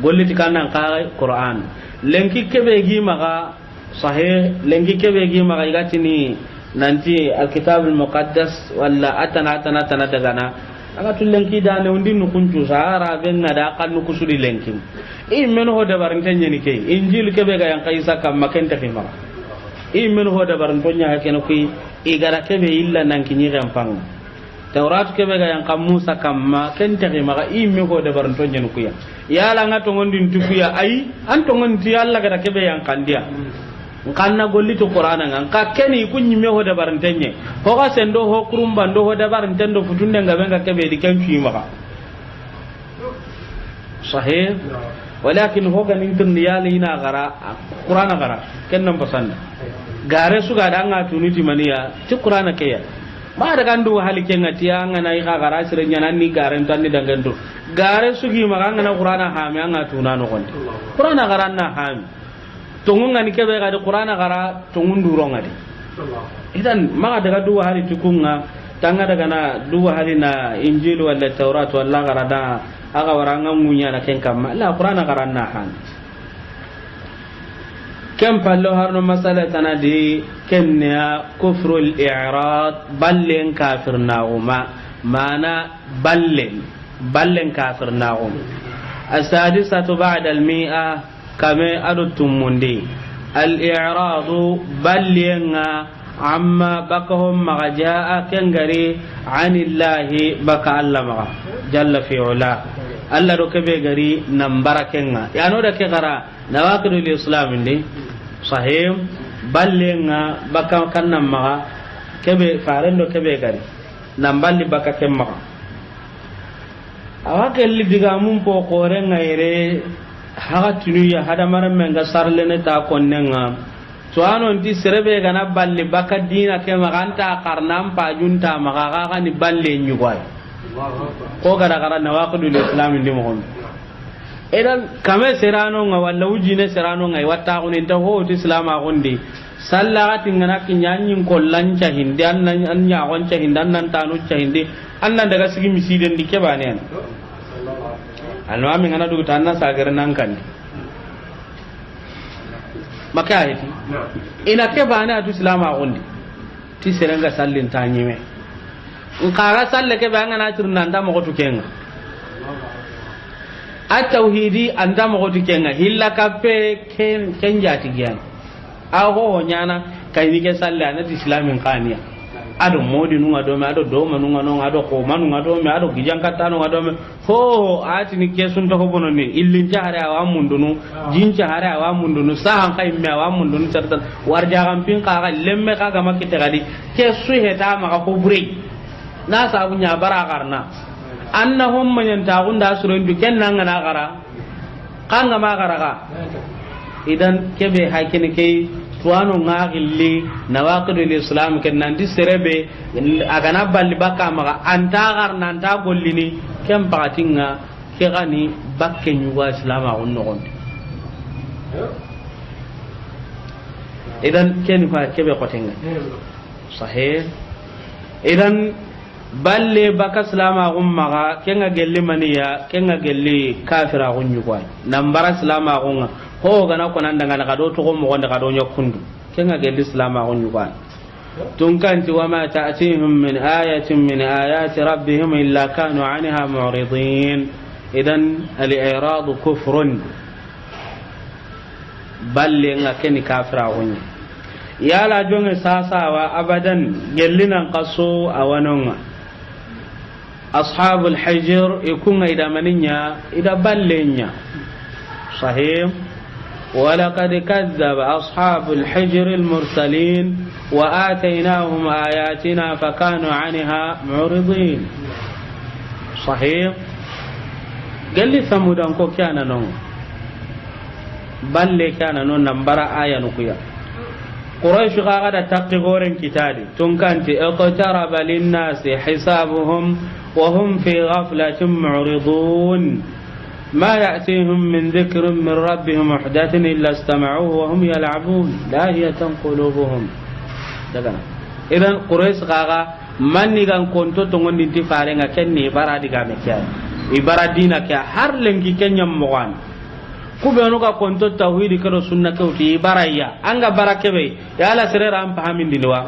golli tikandan ka Qur'an lenki kebe gi maga sahih lengi kebe gi maga igatini nanti alkitab almuqaddas wala atana daga na aga tullenki da ne undi nu kuncu sahara benga da kan nu kusudi lenki men ho da barante nyeni ke injil kebe ga yang kaisa kam maken ta kima men ho da baranto nya hakeno ki igara kebe illa nan kinyi gampang taurat kebe ga yang kam musa kam ma ken ta kima ga men ho da baranto nyeni ku ya la ngato ngondin tukuya ai an to ngondi alla ga kebe yang kandia kanna golli to qur'ana ngan ka keni kunyi me ho da barantenye ho ga sendo ho kurumba ndo ho da barantendo futunde ngabe nga kebe di kan fi maka sahih walakin ho ga nin tun yali na gara qur'ana gara kennan basanna gare su ga da nga tunuti maniya ti qur'ana ke ya ma da kan du hali ken ngati anga na ga gara sirenya nan ni gare tan ni dangando gare su gi maka ngana qur'ana ha me anga tunano kon qur'ana gara na ha tongun ngani kebe ga de qur'ana gara tongun duro ngadi idan ma daga duwa hari tukunga tanga daga na duwa hari na injil wala taurat wala gara da aga waranga munya na ken kam la qur'ana gara na han kem pallo harno masala tanadi kenya kufrul i'rad ballen kafir nauma mana ballen kafir naum asadisatu ba'da al-mi'a kame ado tumundi al-i'radu ballenga amma bakahum magajaa kengari anillahi baka alla maga jalla fi ula alla do kebe gari nambara kenga yano da ke gara nawaqidul islam ndi sahih ballenga baka kannam maga kebe farendo kebe gari namballi baka kemma awakelli digamum po kore ngaire haga tunuya hada maram menga sarlene ta konnenga to anon ti serebe gana balle baka dina ke maganta karnam pa junta magaga kan balle nyugwai ko gara na waqidul islam ndi mo edan kame serano nga walla ujine serano nga watta ko ni ta ho ti islam a gondi sallati ngana kinyanyin ko lanca hindi annan anya wanca hindan nan tanu ca hindi annan daga sigi misiden dike bane anu ami ngana dugu tanna sagar nan kan maka ayati ina ke bana atu islama gondi ti serenga sallin tanyime in qara salle ke bana na turna nda mo gotu kenga at tauhidi anda mo gotu kenga hilla kape ken jati gyan aho nyana kai ni ke salle ana islamin qaniya ado modi nunga do me ado do manunga no ado ko manunga do me ado gijanka tano ado me ho ati ni kesun to ko bononi illin jahare awa mundunu jin jahare awa mundunu sahan kai me awa mundunu tartan warja gampin ka ga lemme ka ga makite gadi kesu heta ma ko buri na sabu nya bara karna annahum man yantaqunda surun du kenna ngana gara kanga ma gara ga idan kebe hakini kai tuano ngagilli nawaqidul islam ken nanti serebe agana balli baka maga anta garna anta gollini kem patinga ke gani bakke nyuwa islam a onno gonde idan ken fa kebe qotenga sahih idan balle baka islam a gumma kenga gelli maniya kenga gelli kafira gunyuwa nambara islam a gunga ho gana ko nan daga ka do to ko mo gonda ka do nyokundu kenga gel islam a gonyu ban tun kanti wa ma ta'tihim min ayatin min ayati rabbihim illa kanu anha mu'ridin idan al-i'rad kufrun balle nga ken kafira gonyu yala jonge sasawa abadan gellinan qaso awanonga ashabul hijr ikunga ida maninya ida ballenya sahih ولقد كذب أصحاب الحجر المرسلين وآتيناهم آياتنا فكانوا عنها معرضين صحيح قال لي ثمود أنكو كان نون بل كان نون نمبر آية نقيا قريش غاغدا تقغورن كتابي تنكنت اقترب للناس حسابهم وهم في غفلة معرضون ما يأتيهم من ذكر من ربهم محدث إلا استمعوه وهم يلعبون لاهية قلوبهم إذن قريش غاغا من نيغان كنتو تنغن انتفارنغا كني إبارة ديغا مكيا إبارة دينا كيا هر لنكي كن يمغان kubenu ka konto tauhid kado sunna kawti baraya anga barakebe ya la serera am pahamin dinwa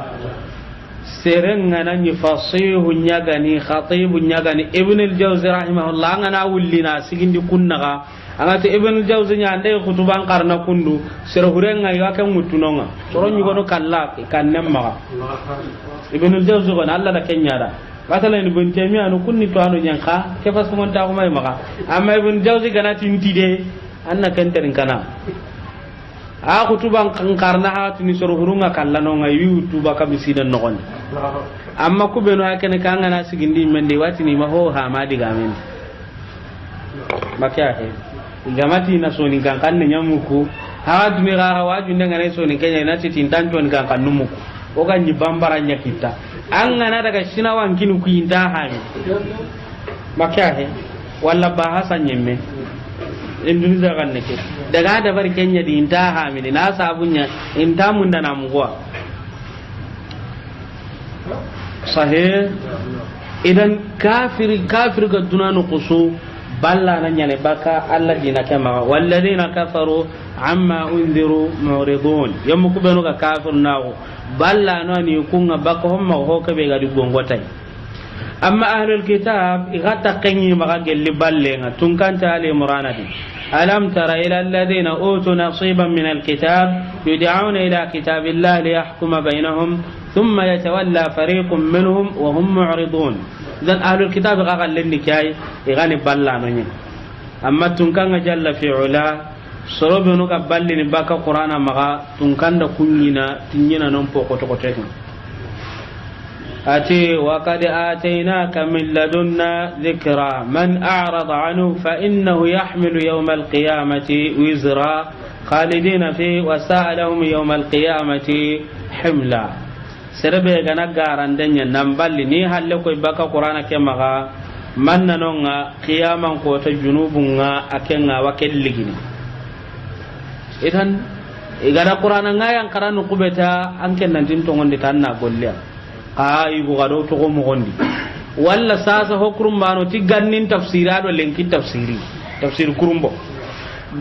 serenga nan fasihu nyagani khatibu nyagani ibn al-jawzi rahimahullah ngana wullina sigindi kunnaga angate ibn al-jawzi nyande khutuban qarna kundu serhurenga yaka mutunonga soro nyugono kalla kannemma ibn al-jawzi gona alla da kenyada batala ni ibn taymiya no kunni to anu nyanka ke fasumon ta ko may maka amma ibn al-jawzi ganati ntide anna kenterin kana a kutuban karna hatini soro hurunga kallano nga yutuba kabisidan nogon amma kubeno hakene kanga na sigindi mende watini ma ho ha ma diga men makya he gamati na soni kan kan nyamuku ha dumi ga waju ndenga ne soni kenya na titin tanjon kan kan numuku o ga ni bambara nya kita an ngana daga shinawan kinu ku inda ha mi makya he walla ba hasan yemme Indonesia kan nake daga da bar Kenya di inta hamini na sabunya inta mun da namu kuwa sahih idan kafir ga dunanu qusu balla nan yana baka Allah dina kama walladina kafaru amma unziru muridun yamu kubenu ka kafir nawo balla no ni kunga baka homma ho ka be ga di gongotai amma ahlul kitab igata kanyi maga gelli ballenga tunkanta ali muranadi alam tara ila alladhina utu nasiban min alkitab yud'auna ila kitabillahi liyahkuma bainahum thumma yatawalla fariqun minhum wa hum mu'ridun dan ahlul kitab gagallenni kai igani ballano nyi amma tunkanga jalla fi ula sorobenu ka ballini baka qur'ana maga tunkanda kunyina tinyina non poko to kotekin أتي وقد آتيناك من لدنا ذكرى من أعرض عنه فإنه يحمل يوم القيامة وزرا خالدين فيه وساء لهم يوم القيامة حملا سربي غنغاران دنيا نمبالي ني هالكو يبقى قرآن كما من نونغا قياما قوت جنوبنا أكنا وكاللغني إذن إذا قرآن نغايا قرآن قبتا أنك ننتين تونغن دتانا قوليا ay bu gado to ko mo gondi walla sasa hokrum bano ti gannin tafsira do lenki tafsir kurumbo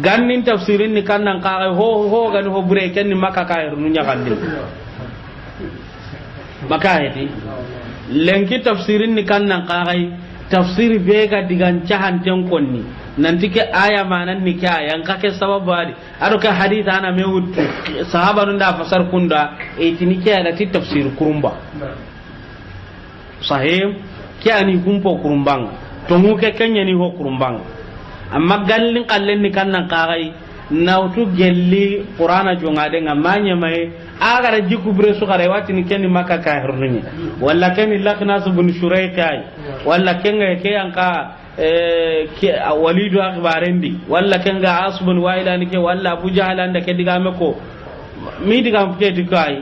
gannin tafsirin ni kannan ka ho gan ho bure ken ni maka ka nu nya gandin maka hedi lenki tafsirin ni kannan ka tafsir be ga digan cahan ten konni nanti ke aya manan ni ka yan ka ke sababu ali ado ka hadith ana me wuttu sahaba nun da fasar kunda e tini ke ada ti tafsir kurumba sahih ke ani kumpo kurumbang to mu ke kenya ni ho kurumbang amma gallin kallen ni kannan kagai nautu gelli qur'ana jonga de ngamanya mai agara jiku bre su kare wati ni kenni makka ka hirnuni walla kenni laknas bun shuraikai walla kenga ke yanka walidu akhbarendi walla kenga asbun waila ni ke walla abu jahalan da ke diga meko mi diga ke dikai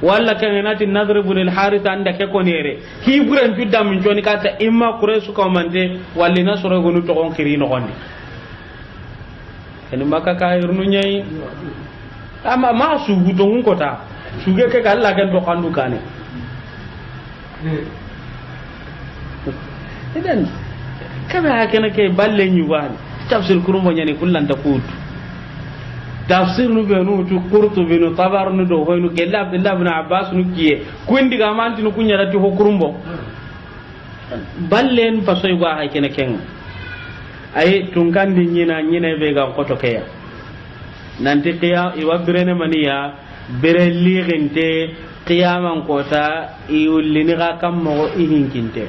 walla kenga nati nadr ibn al harith anda ke konere ki buran tudda min joni kata imma quraisu ko mande walli nasro gonu to on kiri no gondi en maka ka irnu nyai ama ma su guto ngun kota suge ke kala kan to kandu kane idan kabe hakena ke balle nyu wani tafsir kurumbo nyani kullan ta kut tafsir nu benu tu qurtubi nu tabar nu do hoynu gella abdullah ibn abbas nu kiye kundi ga manti nu kunya rati ho kurumbo ballen fasoy go hakena ken ay tungandi nyina be ga koto kaya nanti qiya iwabrene maniya bere lighinte qiyaman kota iullini ga kammo ihinkinte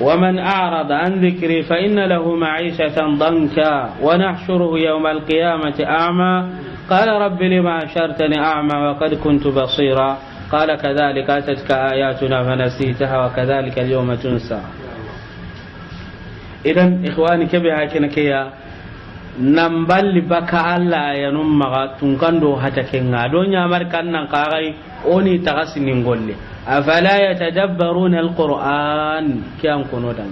ومن أعرض عن ذكري فإن له معيشة ضنكا ونحشره يوم القيامة أعمى قال رب لما أشرتني أعمى وقد كنت بصيرا قال كذلك أتتك آياتنا فنسيتها وكذلك اليوم تنسى إذن إخواني كبه كنكيا نمبل بك ألا ينمغا تنكندو هتكينا دنيا مركنا قاغي أوني تغسنين قولي أفلا يتدبرون القرآن كيان كنودان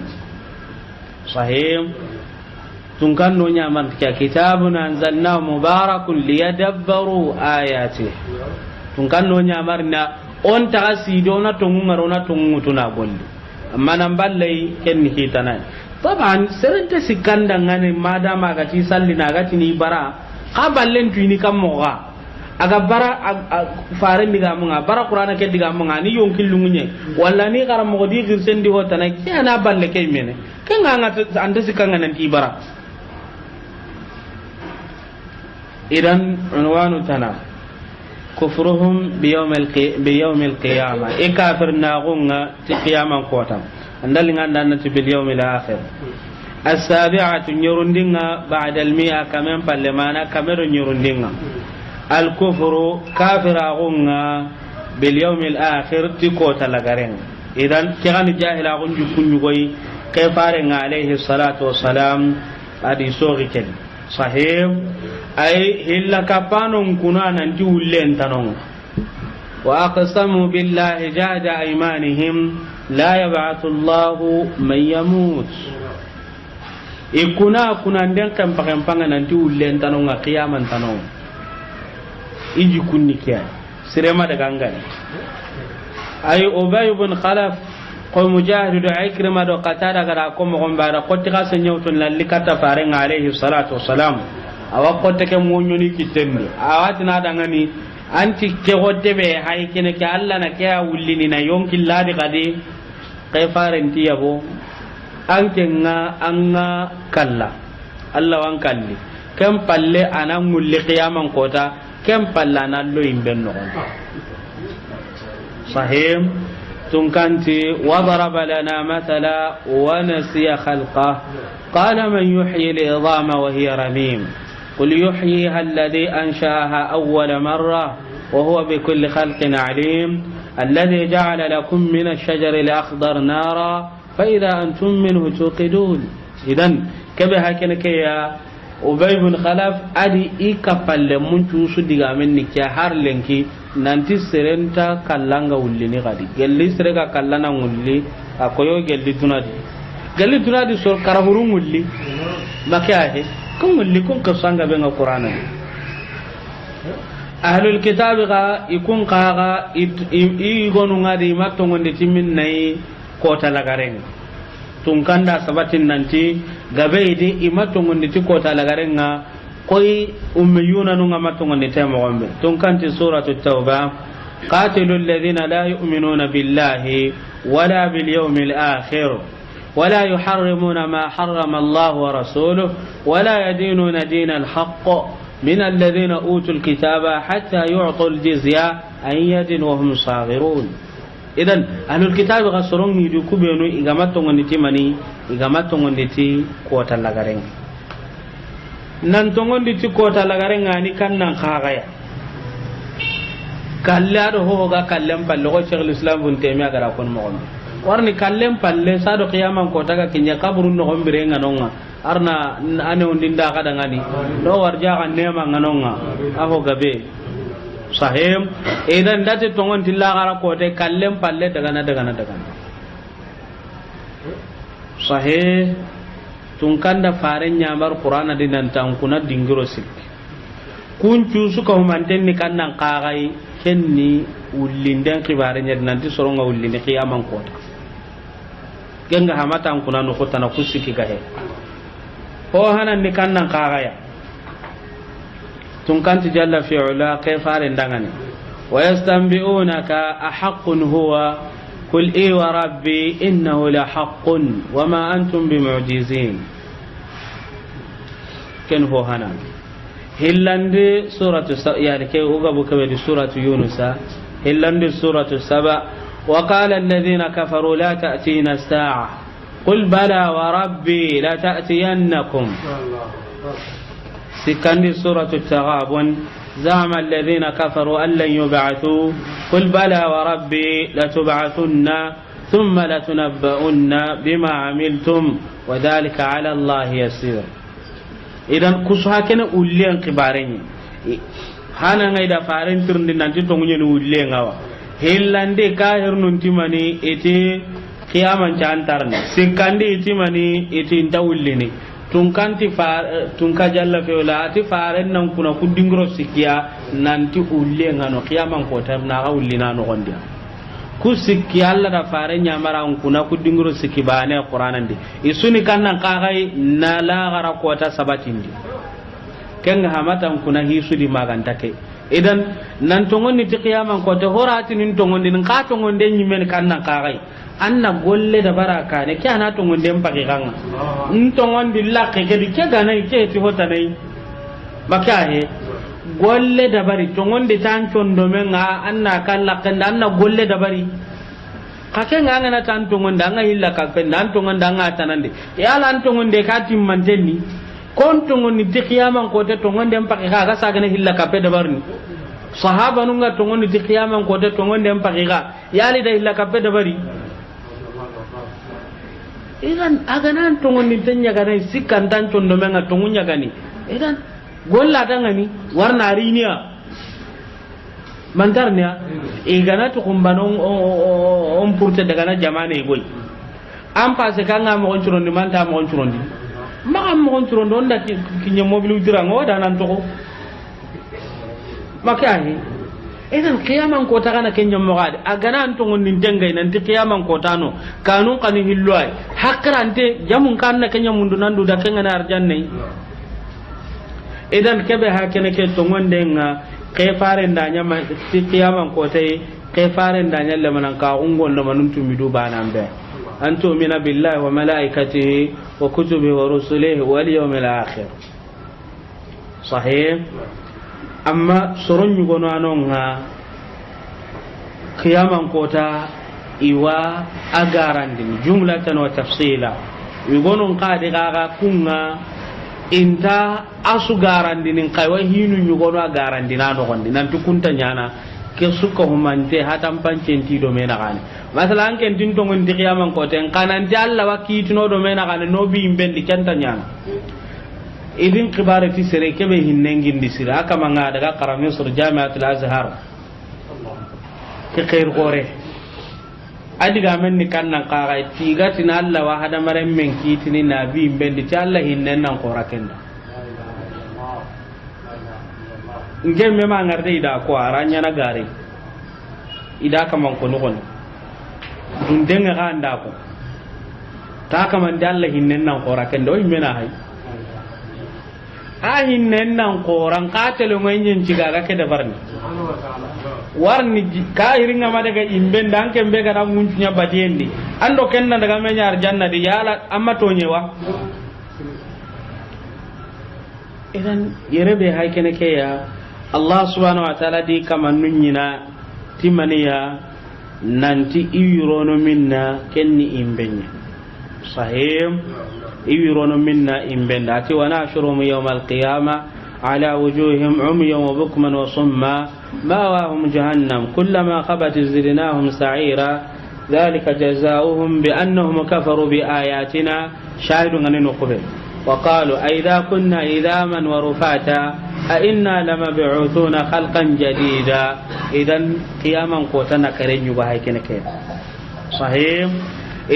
صحيح تنكندو نعمل كتاب أنزلناه مبارك ليدبروا آياته تنكندو نعملنا أون تغسي دونا تنغرونا تنغتنا قولي أما نمبل لي كن هيتنا taban serente sikanda ngane madama ga ti sallina ga ti ni bara ka ballen tuini kam moga aga bara fare ndiga munga bara qur'ana ke diga munga ni yonkil lungunye walla ni garam mo di girsen di hotana ke ana balle ke mene ke nganga anda sikanga nan ti bara idan unwanu tana kufruhum bi yawm al-qiyamah e kafir na gunga ti qiyamah kota andalinga ndanna ti bil yawm al-akhir as-sabi'atu nyurundinga ba'da al-mi'a kamen pallemana kamero nyurundinga al-kufru kafira gunga bil yawm al-akhir ti kota lagaren idan kiran jahila gunju kunyugoi kayfarenga alayhi salatu wassalam adi soriken sahih ay hilla kapanon kuna nanti ullen tanon wa aqsamu billahi jahda aymanihim la yab'athu Allahu man yamut ikuna den kan pakempanga nanti ullen tanon qiyaman tanon iji kunni kya sirema daga ngani ay ubay ibn khalaf ko mujahid do ikrima do qatada gara ko mo gombara ko tiga senyawton lalli kata farenga alayhi salatu wassalam awa kotte ke munyuni kitenni awati na dangani anti ke godde be hay kene ke alla na ke wullini na yonki ladi kadi kay farenti yabo anke nga anga kalla alla wan kalli kam palle anan mulli qiyaman kota kam palla na lo imbenno sahih tunkanti wa daraba lana mathala wa nasiya khalqa qala man yuhyi al-idama wa hiya ramim قل يحييها الذي أنشأها أول مرة وهو بكل خلق عليم الذي جعل لكم من الشجر الأخضر نارا فإذا أنتم منه توقدون إذن كبه كنكيا أبي بن خلف أدي إيكابل منتو سدقا منك يا هارلنكي nanti serenta kallanga wullini gadi gelli serega kallana wulli akoyo gelli tunadi so karahurun wulli makahe kun wulli kun kasanga benga qur'ana ahlul kitab ga ikun qaga igonu ngadi matongonde timin nay kota lagaren tun kanda sabatin nanti gabeidi imatongonde ti kota lagarenga koy ummiyuna nunga matongonde temo gombe tun kanti suratul tauba qatilul ladina la yu'minuna billahi wala bil yawmil akhir ولا يحرمون ما حرم الله ورسوله ولا يدينون دين الحق من الذين أوتوا الكتاب حتى يعطوا الجزية عن يد وهم صاغرون إذن أهل الكتاب غسرون يدوكو بينو إغامتون ونتي مني إغامتون ونتي قوة اللغرين نانتون ونتي قوة اللغرين غاني كان نخاغيا كالله هو كالله باللغة شيخ الإسلام بن تيمية غراكون مغمي warni kallem palle sado qiyaman ko taga kinya kaburun no gombire nganonga arna ane undinda kada ngani do warja kan nema nganonga aho gabe sahim idan date tongon tilla gara ko te kallem palle daga na sahih tun kanda faren nyamar qur'ana dinan tan kuna dingiro sik kuncu suka humanten ni kannan qagai kenni ullinden kibare nyad nanti soronga ullinde qiyaman ko genga hamata kuna no kotana kusiki gahe ho hanan ni kannan qagaya tun kanti jalla fi ula kayfare ndangani wa yastanbi'unaka ahaqqun huwa qul i wa rabbi innahu la haqqun wama antum bimu'jizin ken ho hanan hillande suratu yani ke uga bukabe di suratu yunusa hillande suratu saba وقال الذين كفروا لا تأتينا الساعة قل بلى وربي لا تأتينكم سكن سورة التغابن زعم الذين كفروا أن لن يبعثوا قل بلى وربي لتبعثن ثم لتنبؤن بما عملتم وذلك على الله يسير إذن كسها كنا أولين قبارين هانا غيدا فارين ترندين نانتي تونغنين أولين غوا hillande kahir nun timani iti qiyaman cantarne sikandi itimani iti ndawullini tunkanti tunka jalla feula ati faren nan kuna kudingro sikiya nanti ulle ngano qiyaman ko tarna ga ullina no gondia ku sikki alla da fare nyamara on kuna ku dinguro sikki bane qur'anan di isuni kannan kagai na la gara kota sabatindi kenga hamatan kuna hisu di maganta ke idan nan tongon ni tiqiyaman ko to horati nin tongon din ka tongon den nyimen kannan kagai anna golle da baraka ne kya na tongon den pagi ganga tongon di lakke ke di ke ganai ke ti hota nei maka he golle da bari tongon de tan condo menga anna kala kanda anna golle da bari kake nga ngana tan tongon da nga hilla ka pen nan tongon da nga tanande ya lan tongon de ka timmantenni kon tongon ni tiqiyaman ko te tongon de pagi ga sa gane hilla ka pe da barni sahaba nunga tongon ni tiqiyaman ko te tongon de pagi ga yali da hilla ka pe da bari idan aganan tongon ni tanya ga nei sikkan tan condo menga tongunya gani idan golla tangani warna rinia mantarnya igana to kumbano on purte daga na jamane boy am passe kanga mo on churondi manta mo on churondi ma am mo on churondi onda kinye mobilu dira ngoda nan to makani idan qiyaman ko ta kana kenya mo gade agana an to ngonin dengai nan ti qiyaman ko tano kanun kani hilwai hakrante jamun kanna kenya mundu nandu da kenga na arjanne idan kebe hakene ke to ngonde nga ke fare ndanya ma tiyaman ko tay ke fare ndanya le manan ka ungon do manum tumi du banambe antu mina billahi wa malaikatihi wa kutubihi wa rusulihi wal yawmil akhir sahih amma soron yugo no anonga qiyaman ko ta iwa agarandi jumlatan wa tafsila yugo non qadi gaga kunga inta asu garandi nin kaywa hinu nyugo no garandi na do gondi nan tukunta nyana ke suka humante hatam pancenti do mena gane masalan ken tin to ngon diqiyaman ko ten kanan ti alla wakitino do mena gane no bi imbendi kenta nyana idin qibare ti sere kebe hinnengin disira aka manga daga qarami sur jami'atul azhar ke khair gore adiga men ni kannan qara tiga tin alla wa hada maren men kitini nabi imbendi ti alla hinnen nan qora kenda ngemme ma ngarde ida ko aranya na gare ida kaman ko nukon dun denga ganda ko ta kaman dalla hinnen nan qora kenda o imena hay a hinnen nan qoran katelo ngenyen ciga ga ke da barni warni ka iringa ma daga imben dan kembe ga dan muncunya badiendi ando kenna daga menya arjanna di yala amma to nyewa idan yerebe hay kene ke ya Allah subhanahu wa ta'ala di kama nunyina timaniya nanti iwirono minna kenni imbenya sahih iwirono minna imbenda ati wana shurum yawmal qiyamah على وجوههم عميا وبكما وصما ماواهم جهنم كلما خبت زدناهم سعيرا ذلك جزاؤهم بأنهم كفروا بآياتنا شاهد عن نقبل وقالوا أئذا كنا إذاما ورفاتا أئنا لمبعوثون خلقا جديدا إذن قياما قوتنا كرين يبهي كنكين صحيح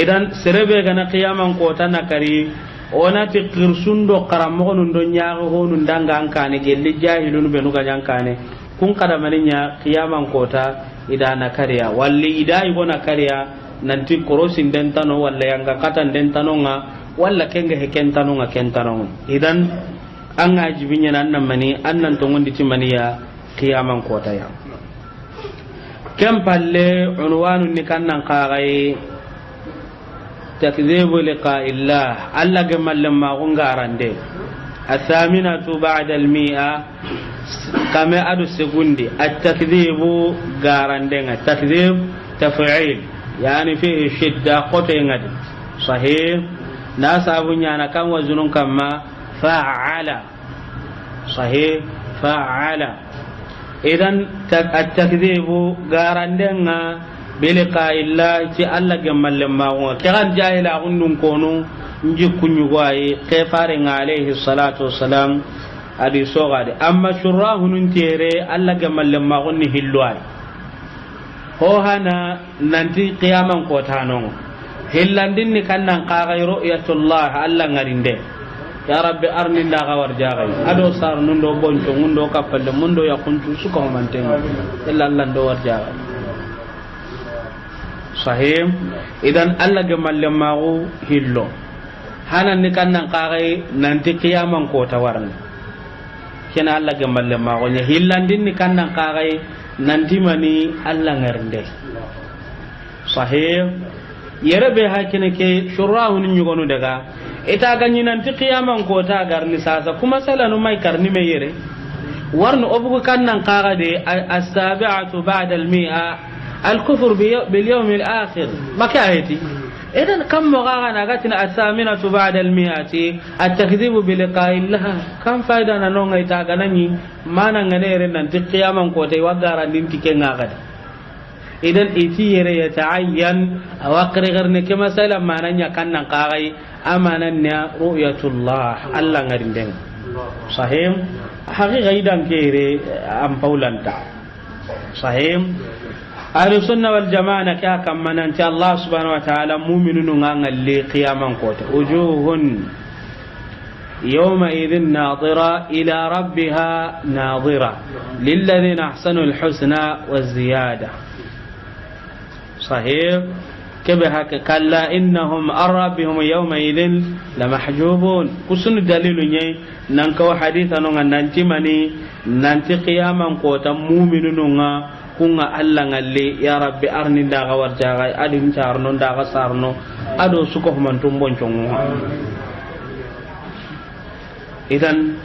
إذن سربنا قياما قوتنا كرين onati qirsundo qaramogo nun do nyaago honun danga ankane gelli jahilun benu ga yankane kun kada maninya qiyaman kota idana kariya walli idai gona kariya nanti korosin den tano walla yanga katan den tano nga walla kenga heken tano nga ken tano idan an ajibinya nan mani annan to ngondi timaniya qiyaman kota ya kem palle unwanun ni kannan qagai تكذيب لقاء الله ألا جمال لما غنغارن دي الثامنة بعد 100 كما أدو السكوندي التكذيب غارن دي التكذيب تفعيل يعني فيه شدة قطعين صحيح ناس أبنيانا كم وزنون كما فعل صحيح فعل إذن التكذيب غارن دي bilqa illa ci alla gemal lemma wa kan jahila gundun kono nji kunyu waye ke fare alayhi salatu wassalam adi sogade amma shurahun tere alla gemal lemma gonni hilwai ho hana nanti qiyaman ko tanon hillandin ni kannan qaga ru'yatullah alla ngarinde ya rabbi arni nda gawar jagai ado sar nundo bonto mundo kapalle mundo ya kuntu suko manten illa alla ndo war jagai sahim idan alla gemalle mago hillo hanan ni kannan kare nanti kiyaman ko tawarni kena alla gemalle mago nya hillandin ni kannan kare nanti mani alla ngarnde sahim yere be hakine ke shurahun nyugonu daga ita ganyi nanti kiyaman ko ta garni sasa kuma salanu mai karni me yere warno obugo kannan kare de as-sabi'atu ba'da al-mi'a الكفر باليوم الآخر ما كاهتي إذن كم مغاغنا قتنا الثامنة بعد المئة التكذيب بلقاء الله كم فايدة نونغ يتاقنني ما نغنير ننتي قياما قوتي وقارا ننتي كنغاغد إذن إتير يتعين أوقر غرنك مثلا ما ننيا كان نقاغي أما ننيا رؤية الله الله غرندين صحيح حقيقة إذن كيري أم فولانتا صحيح أهل السنة والجماعة كأكم من أنت الله سبحانه وتعالى مؤمنون عن اللي قياما قوت وجوه يومئذ ناظرة إلى ربها ناظرة للذين أحسنوا الحسنى والزيادة صحيح كبهك كلا إنهم عن ربهم يومئذ لمحجوبون كسن دليل ننكو حديثا ننتي مني ننتي قياما قوت مؤمنون kunga alla ngalle ya rabbi arni daga warjaga adin charno daga sarno ado suko mantum bonchongo idan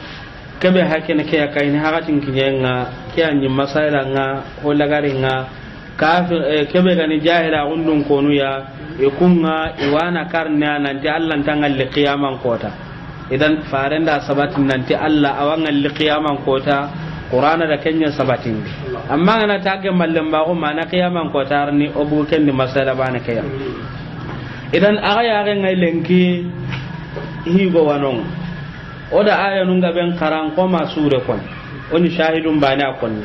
kebe hakene ke yakayni hagatin kinyenga kiyanyi masaila nga holagari nga kafir kebe gani jahila undun konu ya ikunga iwana karnya nanti alla tangalle qiyaman kota idan farenda sabatin nanti alla awangalle qiyaman kota qur'ana da kenya sabatin amma ana tage mallam ba ko mana qiyaman ko tarni obu kendi masala bana kaya idan aga ya ga ngai lenki higo wanon oda aya nunga ben karan ko masure kon oni shahidun bana kon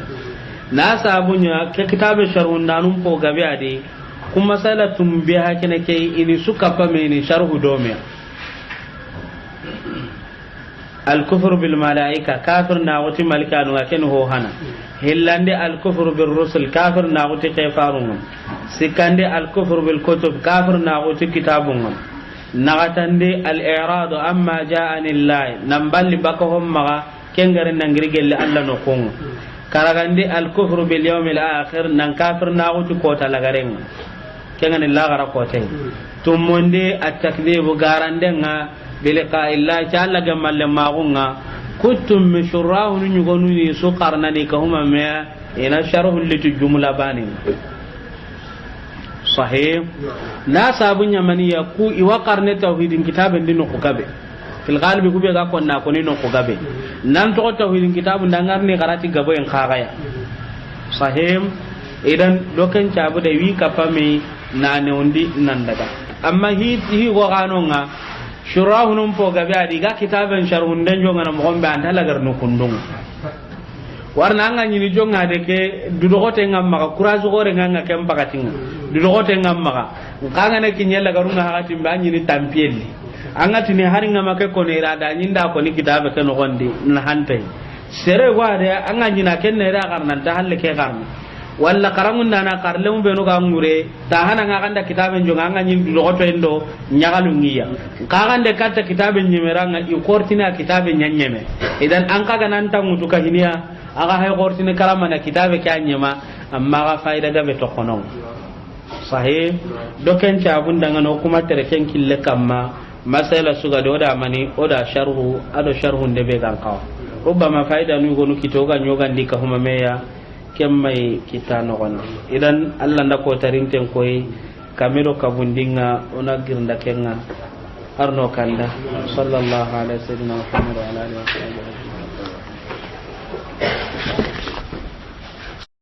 na sabunya ke kitabe sharhun nanum ko gabe ade kuma masala tum biha kene ke ini suka pa meni sharhu domiya الكفر بالملائكة كافر ناوتي ملكان وكن هو هنا هلاندي الكفر بالرسل كافر ناوتي كفارون سكاندي الكفر بالكتب كافر ناوتي كتابون نغتندي الإعراض أما جاءني الله نمبل بكهم مغا كنغر ننغري جل الله نقوم كارغاندي الكفر باليوم الآخر ننكافر ناوتي كوتا لغرين كنغن الله غرا كوتين تموندي التكذيب غاراندنغا بلقاء الله تعالى جمال لماغونا كنتم مشراه نيغوني سقرنني كهما ما إن شره اللي الجملة باني صحيح ناس أبني من يكو يوقرن توحيد كتاب دين نقوكبه في الغالب يكو بيغا كنا كوني نقوكبه نانتو توحيد كتاب نغارني غراتي غبو ين خاغيا صحيح إذن لوكن تابو دي وي كفامي نانوندي ناندغا أما هي غانونغا shurahunum po gabe adi ga kitaben sharhun den jonga na mo gombe anda lagar no kundung warna anga nyini jonga de ke dudogote ngam maka kurazu gore nganga kem pakatinga dudogote ngam maka kanga ne kinyela garunga hakati mba nyini tampieli anga tini hari ngama ke ko ne rada nyinda ko ni kitabe ke no gondi na hante sere wade anga nyina ken ne ra garna ta halle ke garna walla karamun dana karlemu beno ga ngure ta hana nga kanda kitaben jonga nga nyin logoto endo nyagalu ngiya ka kanda katta kitaben nyemeranga i kortina kitaben nyanyeme idan an kaga nan ta mutu ka hiniya aga hay kortina kalama na kitabe ka nyema amma ga faida ga beto kono sahih doken cha abunda ngano kuma tere ken kille kamma masala suga do da mani oda sharhu ado sharhu ndebe gan kaw rubama faida nu gonu kitoga nyoga ndika huma meya kemmai kita nogon idan Allah nda ko tarinten koy kamero kabundinga ona girnda kenga arno kanda sallallahu alaihi wasallam Muhammad wa alihi wasallam